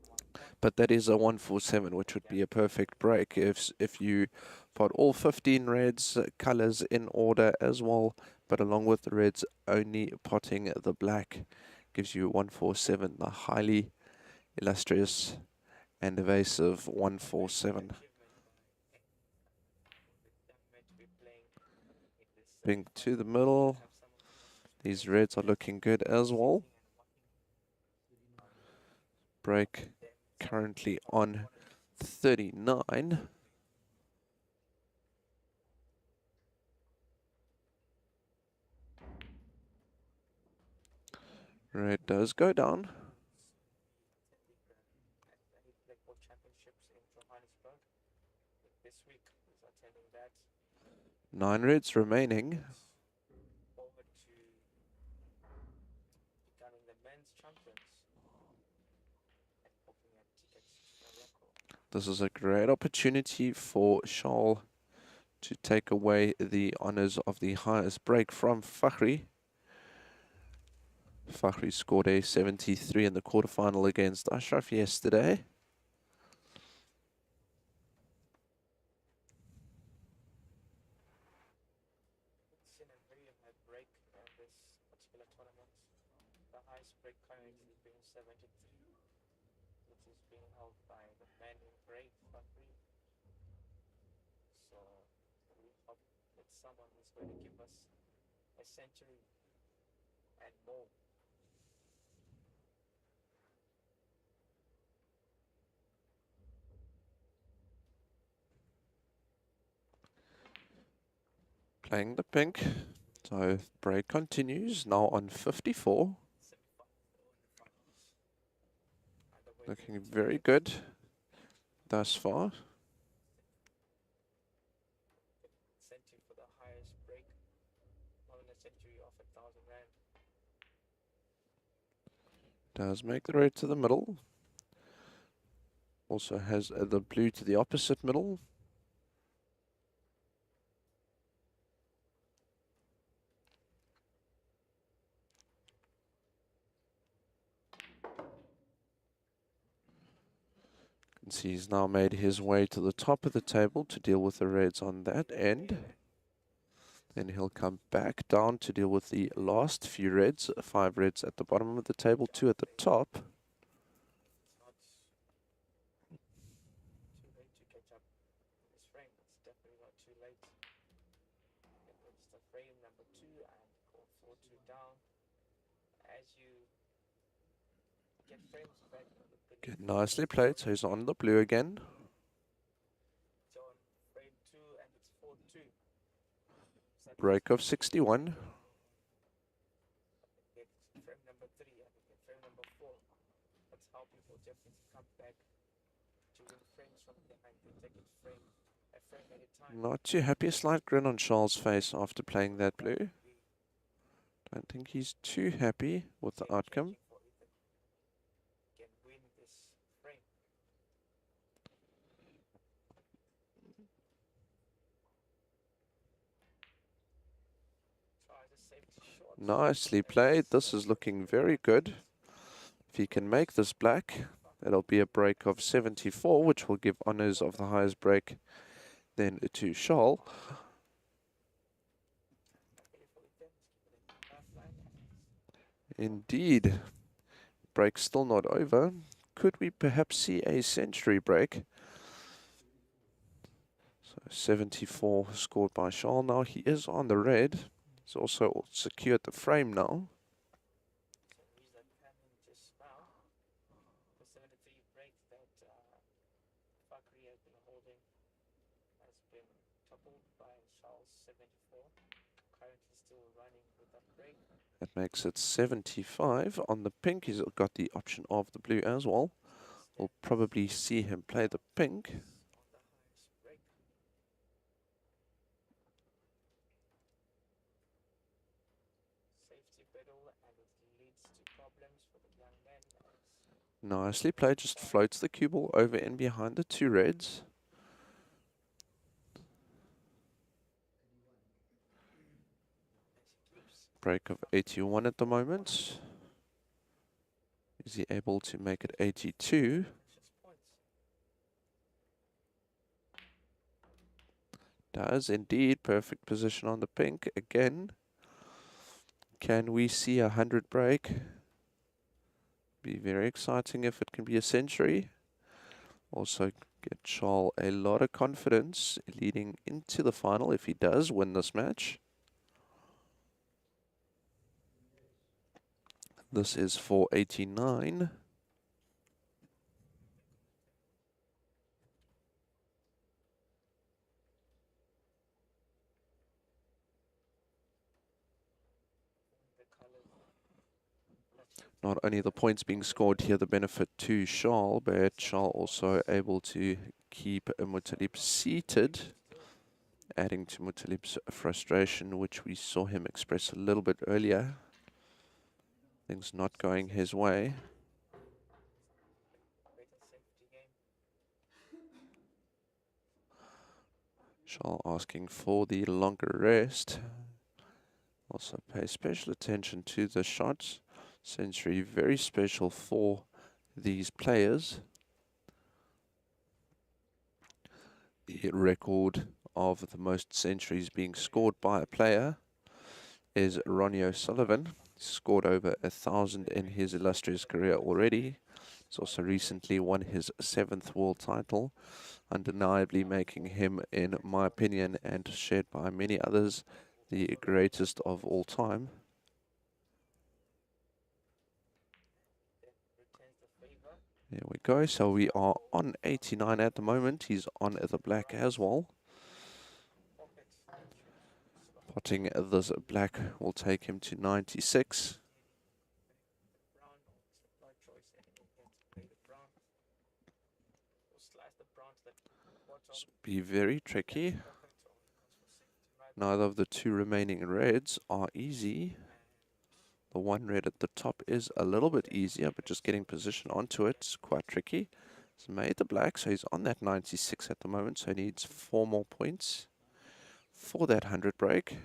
1 point. But that is a 147, which would be a perfect break if you put all 15 reds colors in order as well, but along with the reds only potting the black gives you 147, the highly illustrious and evasive 147. Pink to the middle. These reds are looking good as well. Break currently on 39. Red does go down. Nine reds remaining. Forward to becoming the men's champions and booking a ticket to Morocco. This is a great opportunity for Charles to take away the honors of the highest break from Fakhri. Fakhri scored a 73 in the quarterfinal against Ashraf yesterday. It's in a very high break in this particular tournament. The highest break currently being 73, which is being held by the man in gray, Fakri. So we hope that someone is going to give us a century and more. Playing the pink. So break continues now on 54. Looking very good thus far. Incentive for the highest break, more than a century of 1,000 rand. Does make the red to the middle. Also has the blue to the opposite middle. You can see he's now made his way to the top of the table to deal with the reds on that end. Then he'll come back down to deal with the last few reds. 5 reds at the bottom of the table, 2 at the top. It's not too late to catch up in this frame. It's definitely not too late. It's the frame number 2 and go 4-2 down. As you get frames back on the Good, nicely played. So he's on the blue again. John, frame 2 and it's 4-2. Break of 61. Get frame number 3 and get frame number 4. That's how people definitely come back to win frames from behind. They take it a frame at a time. Not too happy. A slight grin on Charles' face after playing that blue. Don't think he's too happy with the outcome. Can win this frame. Tries a safety shot. Nicely played. This is looking very good. If he can make this black, that'll be a break of 74, which will give honors of the highest break then to Charles. Indeed. Break still not over. Could we perhaps see a century break? So 74 scored by Charles. Now he is on the red. He's also secured the frame now. Just now, the 73 break that Fakri has been holding has been toppled by Charles 74. Currently still running with that break. That makes it 75. On the pink, he's got the option of the blue as well. We'll probably see him play the pink. On the highest break. Safety battle and it leads to problems for the young man as Nicely played, just floats the cue ball over and behind the two reds. Break of 81 at the moment. Is he able to make it 82? Does indeed. Perfect position on the pink again. Can we see a 100 break? Be very exciting if it can be a century. Also get Charles a lot of confidence leading into the final if he does win this match. This is for 89. Not only the points being scored here, the benefit to Charles, but Charles also able to keep Mutalib seated, adding to Mutalib's frustration, which we saw him express a little bit earlier. Things not going his way. Charles asking for the longer rest. Also pay special attention to the shots. Century very special for these players. The record of the most centuries being scored by a player is Ronnie O'Sullivan. Scored over 1,000 in his illustrious career already. He's also recently won his 7th world title, undeniably making him, in my opinion, and shared by many others, the greatest of all time. There we go. So we are on 89 at the moment. He's on the black as well. Potting this black will take him to 96. Be very tricky. Neither of the two remaining reds are easy. The one red at the top is a little bit easier, but just getting position onto it is quite tricky. He's made the black, so he's on that 96 at the moment, so he needs 4 more points for that 100 break.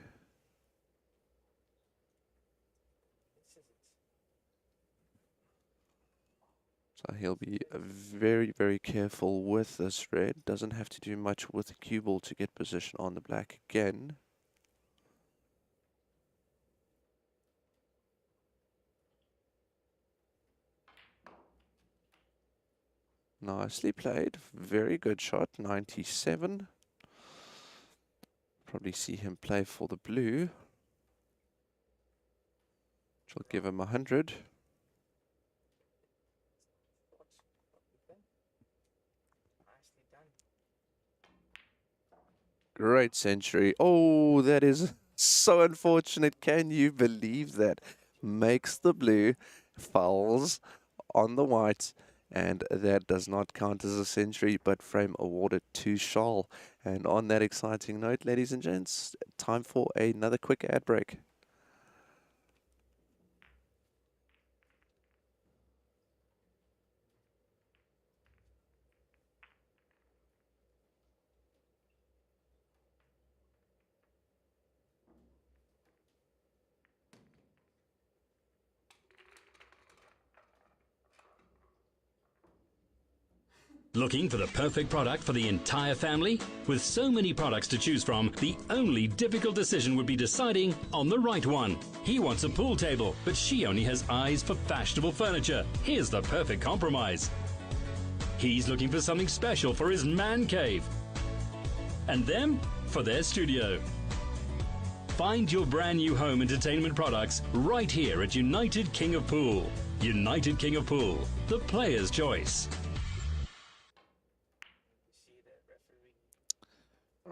So he'll be very, very careful with this red. Doesn't have to do much with the cue ball to get position on the black again. Nicely played. Very good shot. 97. Probably see him play for the blue, which will give him 100. Great century. Oh, that is so unfortunate. Can you believe that? Makes the blue, fouls on the white, and that does not count as a century, but frame awarded to Charles. And on that exciting note, ladies and gents, time for another quick ad break. Looking for the perfect product for the entire family? With so many products to choose from, the only difficult decision would be deciding on the right one. He wants a pool table, but she only has eyes for fashionable furniture. Here's the perfect compromise. He's looking for something special for his man cave, and them for their studio. Find your brand new home entertainment products right here at United King of Pool. United King of Pool, the player's choice.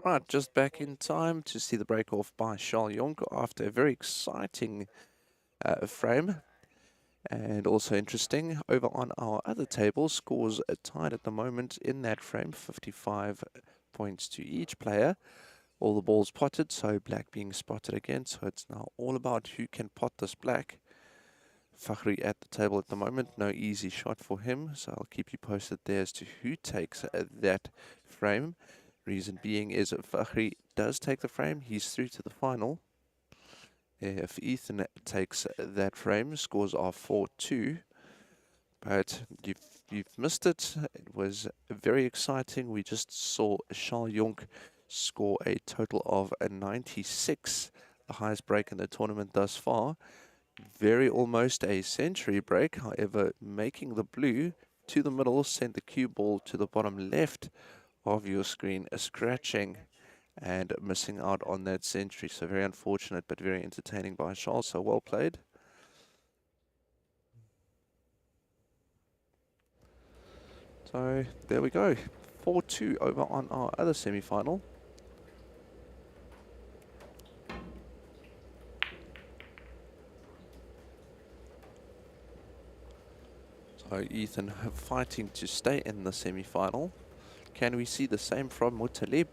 Right, just back in time to see the break off by Charles Jonk after a very exciting frame. And also interesting, over on our other table, scores are tied at the moment in that frame, 55 points to each player. All the balls potted, so black being spotted again. So it's now all about who can pot this black Fakhri at the table at the moment. No easy shot for him, so I'll keep you posted there as to who takes that frame. Reason being is that Fakhri does take the frame. He's through to the final. If Ethan takes that frame, scores are 4-2. But you've missed it. It was very exciting. We just saw Charles Jonk score a total of a 96, the highest break in the tournament thus far. Very almost a century break. However, making the blue to the middle, send the cue ball to the bottom left of your screen, scratching and missing out on that century. So very unfortunate, but very entertaining by Charles. So well played. So there we go. 4-2 over on our other semi-final. So Ethan fighting to stay in the semi-final. Can we see the same from Mutalib?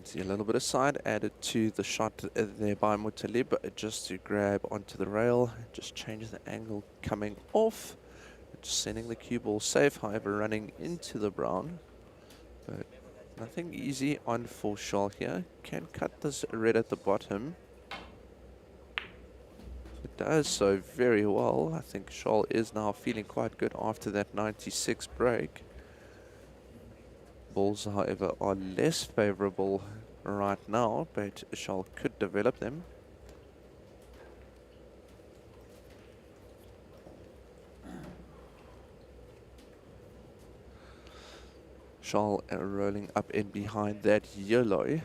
See a little bit of side added to the shot there by Mutalib, just to grab onto the rail, just change the angle coming off, just sending the cue ball safe, however running into the brown. But nothing easy on for Charles here. Can cut this red at the bottom. It does so very well. I think Charles is now feeling quite good after that 96 break. Balls, however, are less favorable right now, but Charles could develop them. Charles rolling up in behind that yellow.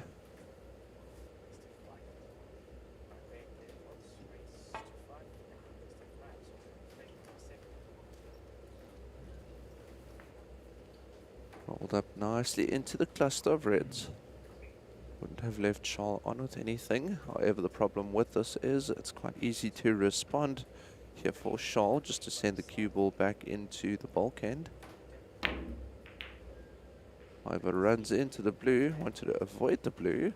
Rolled up nicely into the cluster of reds. Wouldn't have left Charles on with anything. However, the problem with this is it's quite easy to respond here for Charles, just to send the cue ball back into the bulk end. However, runs into the blue, wanted to avoid the blue.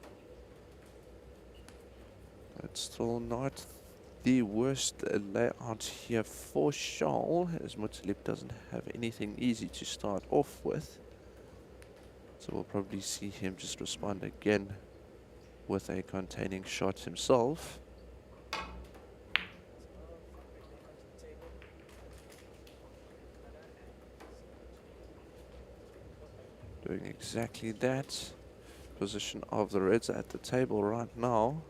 But still not the worst layout here for Charles, as Mutalib doesn't have anything easy to start off with. So we'll probably see him just respond again with a containing shot himself. Doing exactly that. Position of the reds at the table right now.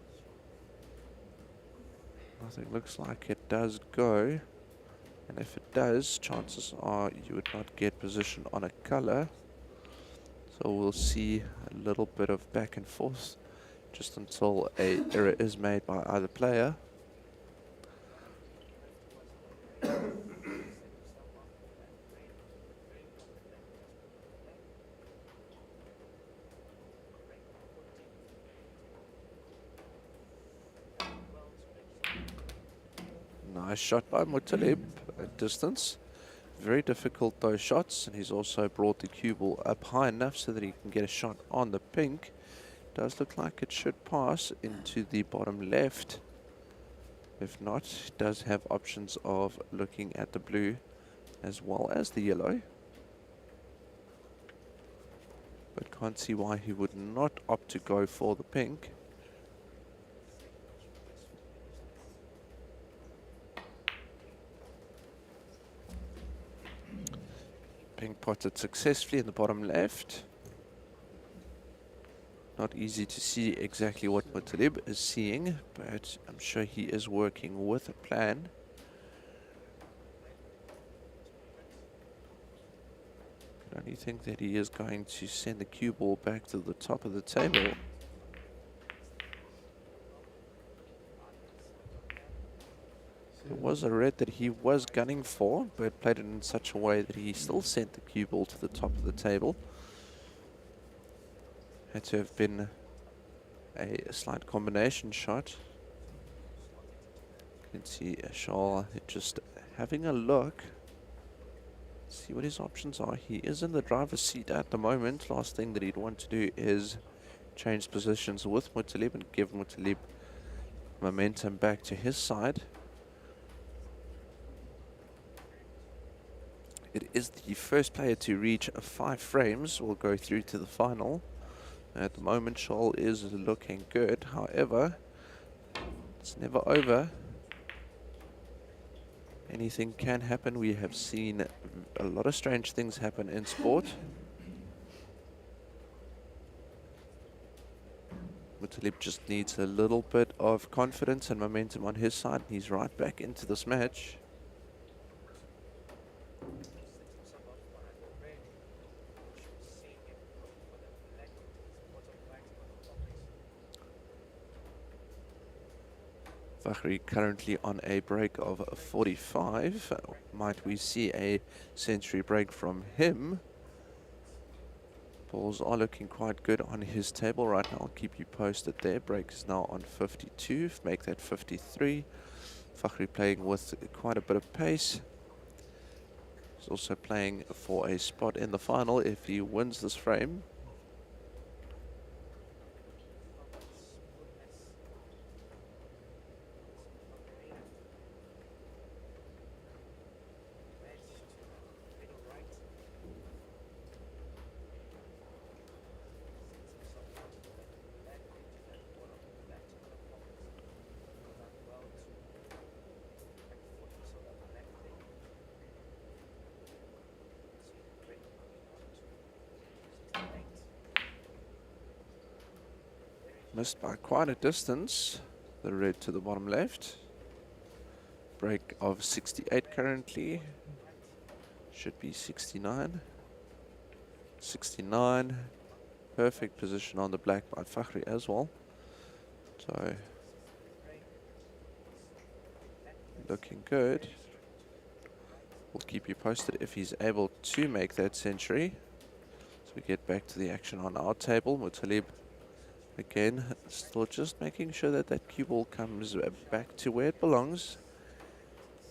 Nothing looks like it does go. And if it does, chances are you would not get position on a color. So we'll see a little bit of back and forth just until a error is made by either player. Nice shot by Mutalib at distance. Very difficult those shots, and he's also brought the cue ball up high enough so that he can get a shot on the pink. Does look like it should pass into the bottom left. If not, he does have options of looking at the blue as well as the yellow. But can't see why he would not opt to go for the pink. Pink potted successfully in the bottom left. Not easy to see exactly what Mutalib is seeing, but I'm sure he is working with a plan. I only think that he is going to send the cue ball back to the top of the table. It was a red that he was gunning for, but played it in such a way that he still sent the cue ball to the top of the table. Had to have been a slight combination shot. You can see Shaw just having a look. See what his options are. He is in the driver's seat at the moment. Last thing that he'd want to do is change positions with Muttalib and give Muttalib momentum back to his side. It is the first player to reach 5 frames will go through to the final. At the moment, Shaw is looking good. However, it's never over. Anything can happen. We have seen a lot of strange things happen in sport. Muttalib just needs a little bit of confidence and momentum on his side. He's right back into this match. Fakhri currently on a break of 45. Might we see a century break from him? Balls are looking quite good on his table right now. I'll keep you posted there. Break is now on 52. Make that 53. Fakhri playing with quite a bit of pace. He's also playing for a spot in the final if he wins this frame. Missed by quite a distance. The red to the bottom left. Break of 68 currently. Should be 69. 69. Perfect position on the black by Fakhri as well. So, looking good. We'll keep you posted if he's able to make that century. So we get back to the action on our table. Muttalib again, still just making sure that that cue ball comes back to where it belongs.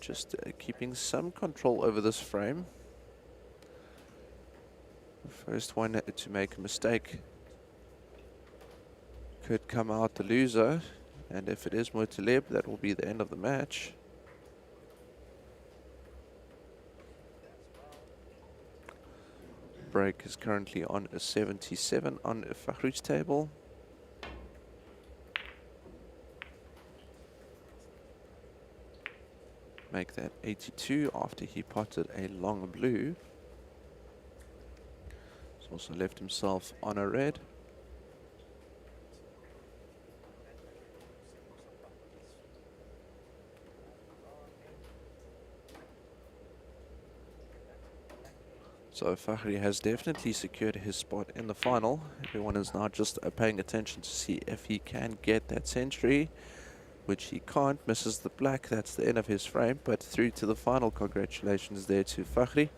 Just keeping some control over this frame. The first one to make a mistake could come out the loser. And if it is Muttalib, that will be the end of the match. Break is currently on a 77 on Fakhri's table. Make that 82 after he potted a long blue. He's also left himself on a red. So Fakhri has definitely secured his spot in the final. Everyone is now just paying attention to see if he can get that century, which he can't. Misses the black. That's the end of his frame, but through to the final. Congratulations there to Fakhri.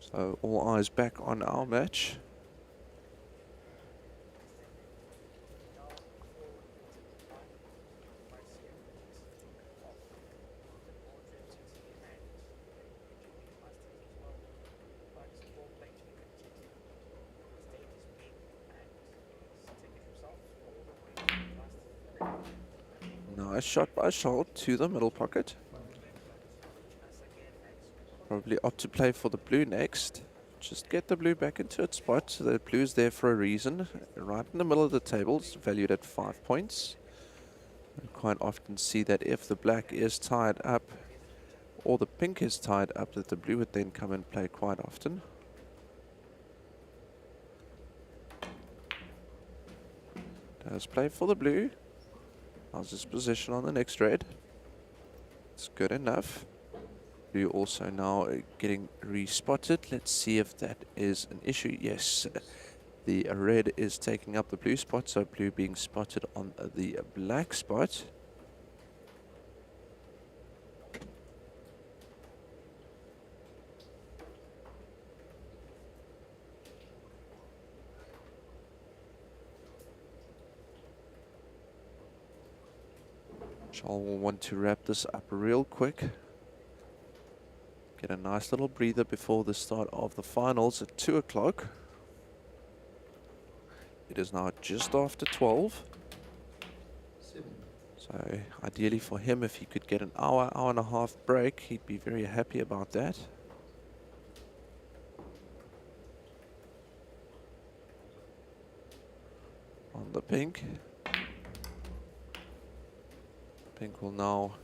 So all eyes back on our match. Nice shot by Shaw to the middle pocket. Probably opt to play for the blue next. Just get the blue back into its spot. The blue's there for a reason. Right in the middle of the table, it's valued at 5 points. We quite often see that if the black is tied up or the pink is tied up, that the blue would then come and play quite often. Does play for the blue. How's his position on the next red? It's good enough. Blue also now getting re-spotted. Let's see if that is an issue. Yes, the red is taking up the blue spot, so blue being spotted on the black spot. Charles will want to wrap this up real quick. Get a nice little breather before the start of the finals at 2 o'clock. It is now just after 12. So ideally for him, if he could get an hour, hour and a half break, he'd be very happy about that. On the pink. Pink will now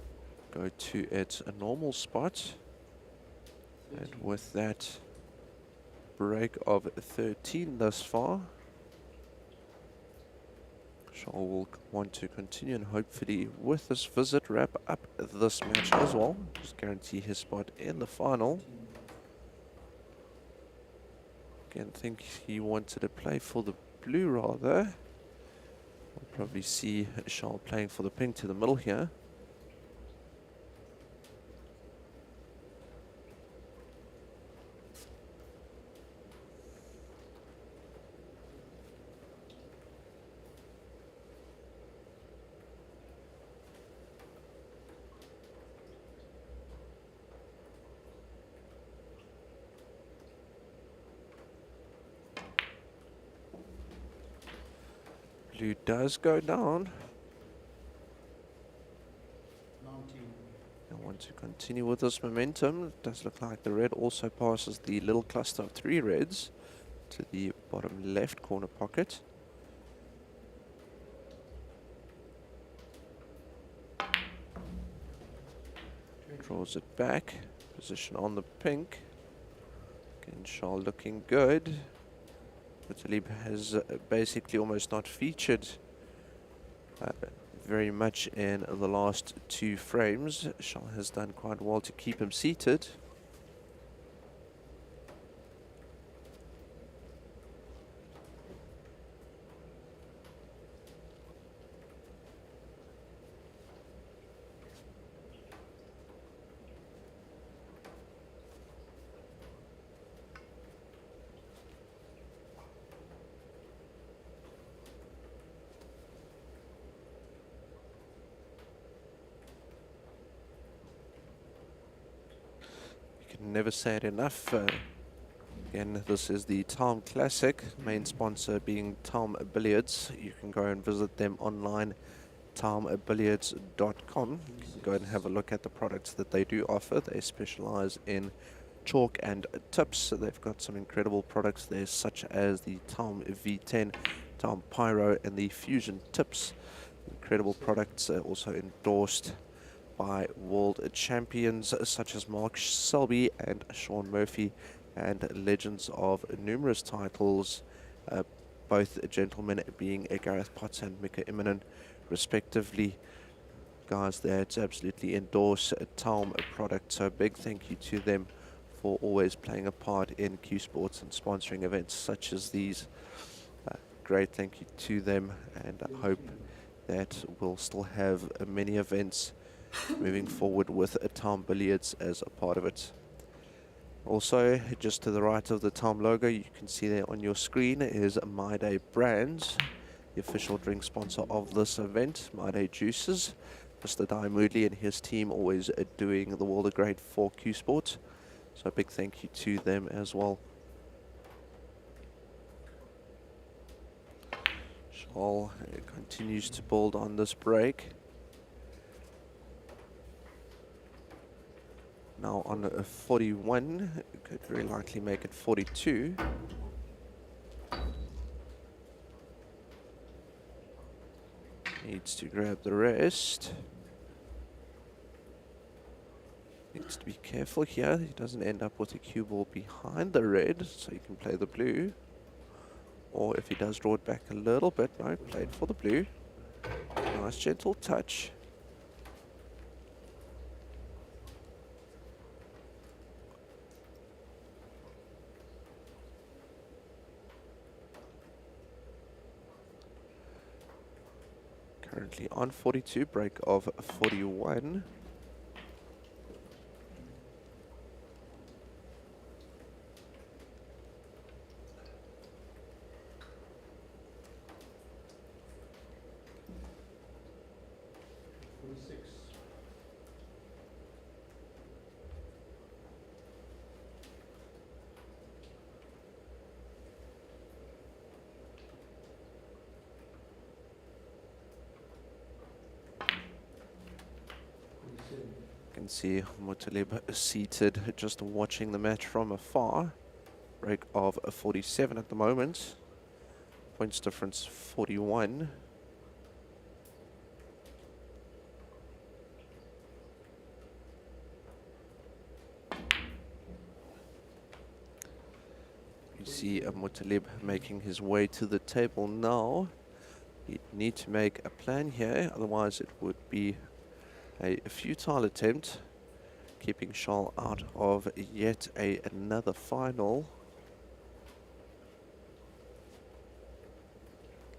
go to its a normal spot. And with that break of 13 thus far, Charles will want to continue and hopefully with this visit wrap up this match as well. Just guarantee his spot in the final. Again, think he wanted to play for the blue rather. We'll probably see Charles playing for the pink to the middle here. Blue does go down. I want to continue with this momentum. It does look like the red also passes the little cluster of 3 reds to the bottom left corner pocket. Draws it back. Position on the pink. Again, Charles looking good. But Talib has basically almost not featured very much in the last 2 frames. Charles has done quite well to keep him seated. Never say it enough. Again, this is the TAOM Classic, main sponsor being TAOM Billiards. You can go and visit them online, taombilliards.com. You can go and have a look at the products that they do offer. They specialize in chalk and tips. So they've got some incredible products there, such as the TAOM V10, TAOM Pyro, and the Fusion tips. Incredible products, also endorsed by world champions such as Mark Selby and Sean Murphy, and legends of numerous titles, both gentlemen being Gareth Potts and Mika Immonen respectively. Guys that absolutely endorse a TAOM product, so a big thank you to them for always playing a part in Q Sports and sponsoring events such as these. Great thank you to them, and I hope that we'll still have many events moving forward with a TAOM Billiards as a part of it. Also, just to the right of the TAOM logo, you can see there on your screen is My Day Brands, the official drink sponsor of this event. My Day Juices, Mr. Di Moodley and his team always doing the world of great for Q Sports. So a big thank you to them as well. Charles continues to build on this break. Now on a 41, could very likely make it 42. Needs to grab the rest. Needs to be careful here. He doesn't end up with a cue ball behind the red, so he can play the blue. Or if he does draw it back a little bit, no, played for the blue. Nice gentle touch. Currently on 42, break of 41. can see Mutalib seated, just watching the match from afar. Break of 47 at the moment. Points difference 41. You see Mutalib making his way to the table now. He'd need to make a plan here, otherwise it would be a futile attempt, keeping Charles out of yet another final.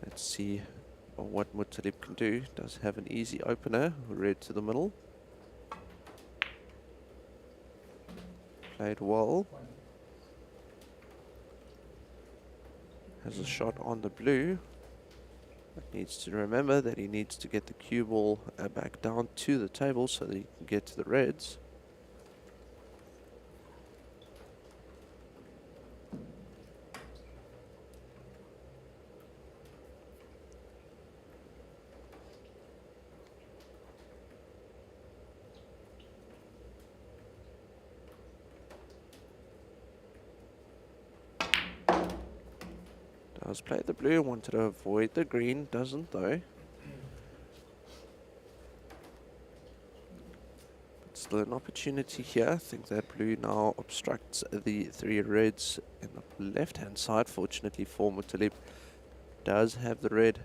Let's see what Mutalib can do. Does have an easy opener, red to the middle. Played well. Has a shot on the blue. But needs to remember that he needs to get the cue ball back down to the table so that he can get to the reds. Does play the blue, wanted to avoid the green, doesn't though. But still an opportunity here. I think that blue now obstructs the three reds in the left hand side. Fortunately for Mutalib, does have the red.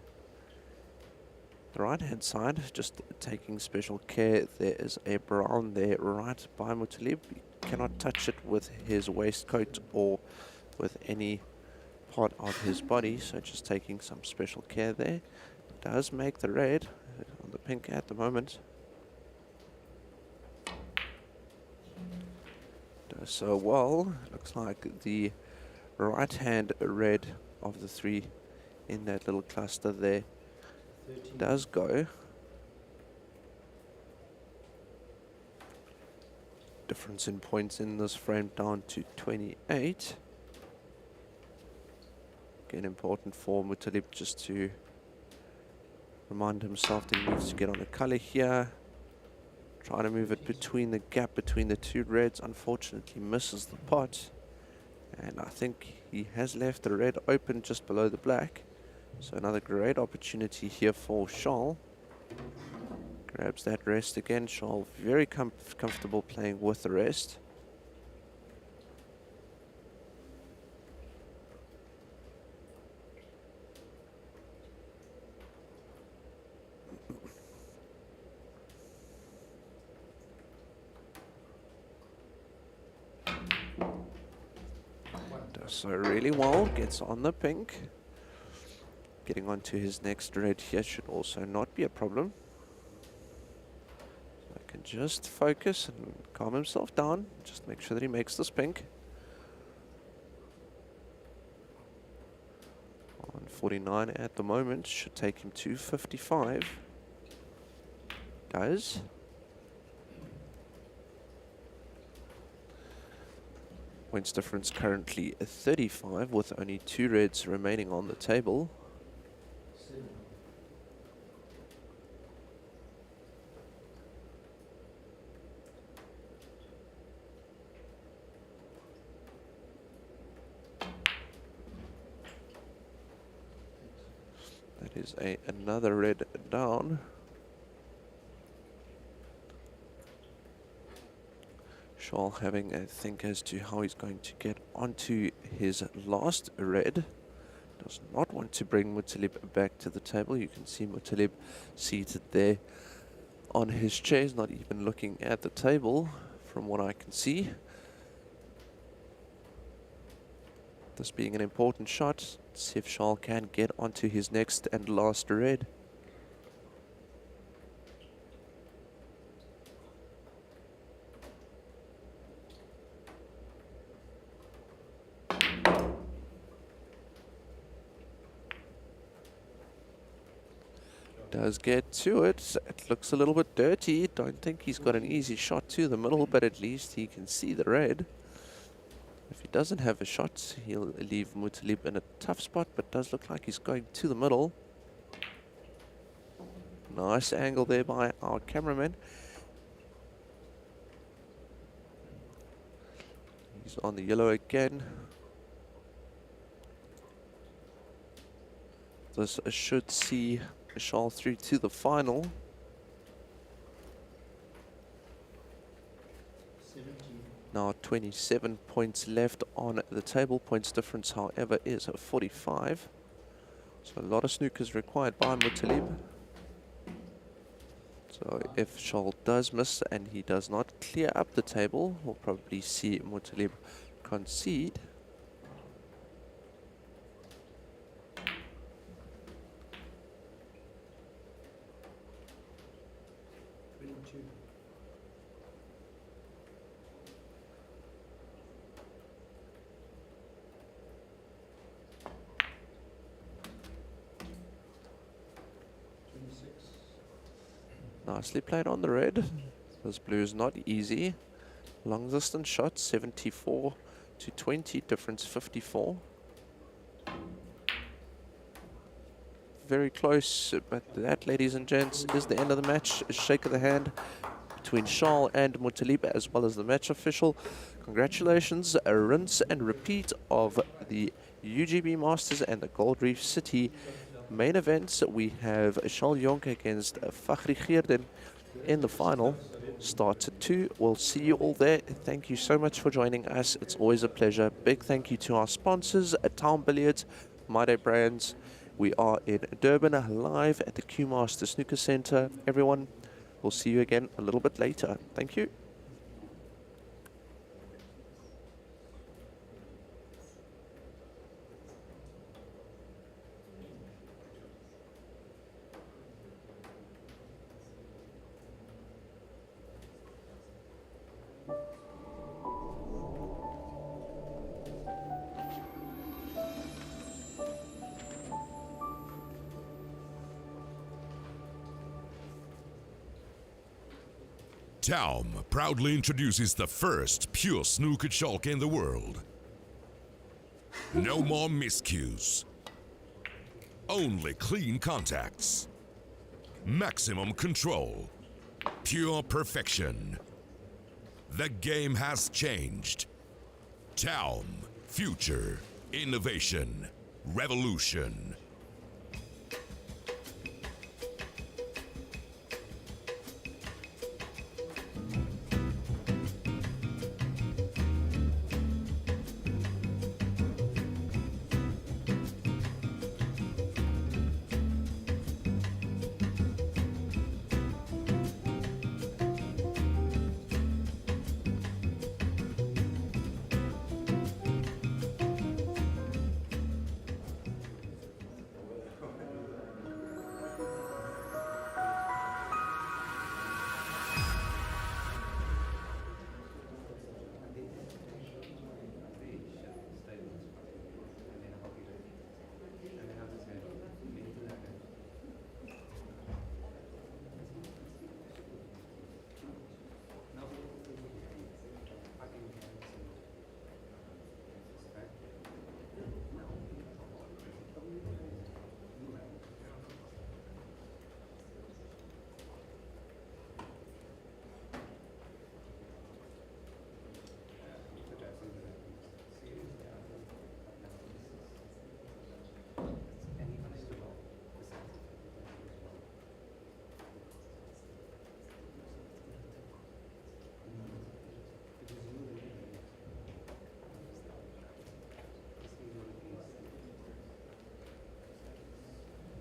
The right hand side, just taking special care. There is a brown there right by Mutalib. He cannot touch it with his waistcoat or with any part of his body, so just taking some special care there. Does make the red on the pink at the moment. Does so well. Looks like the right hand red of the three in that little cluster there does go. Difference in points in this frame down to 28. Again, important for Mutalib just to remind himself that he needs to get on the color here. Trying to move it between the gap between the two reds. Unfortunately misses the pot. And I think he has left the red open just below the black. So another great opportunity here for Charles. Grabs that rest again. Charles very comfortable playing with the rest. So really well, gets on the pink. Getting onto his next red here should also not be a problem. So I can just focus and calm himself down. Just make sure that he makes this pink. On 49 at the moment, should take him to 55. Does. Points difference currently 35 with only two reds remaining on the table. That is another red down. Charles having a think as to how he's going to get onto his last red. Does not want to bring Mutalib back to the table. You can see Mutalib seated there on his chair. He's not even looking at the table from what I can see. This being an important shot. Let's see if Charles can get onto his next and last red. Does get to it. It looks a little bit dirty. Don't think he's got an easy shot to the middle, but at least he can see the red. If he doesn't have a shot, he'll leave Mutalib in a tough spot, but does look like he's going to the middle. Nice angle there by our cameraman. He's on the yellow again. This should see Charles through to the final. 17. Now 27 points left on the table. Points difference, however, is 45. So a lot of snookers required by Mutalib. So if Charles does miss and he does not clear up the table, we'll probably see Mutalib concede. 22. Nicely played on the red. This blue is not easy. Long distance shot, 74 to 20, difference 54. Very close, but that, ladies and gents, is the end of the match. A shake of the hand between Charles and Mutalib, as well as the match official. Congratulations, a rinse and repeat of the UGB Masters and the Gold Reef City main events. We have Charles Jonk against Fakhri Geerden in the final. Starts at 2. We'll see you all there. Thank you so much for joining us. It's always a pleasure. Big thank you to our sponsors at TAOM Billiards, My Day Brands. We are in Durban live at the Q Master Snooker Center. Everyone, we'll see you again a little bit later. Thank you. TAOM proudly introduces the first pure snooker chalk in the world. No more miscues. Only clean contacts. Maximum control. Pure perfection. The game has changed. TAOM. Future. Innovation. Revolution.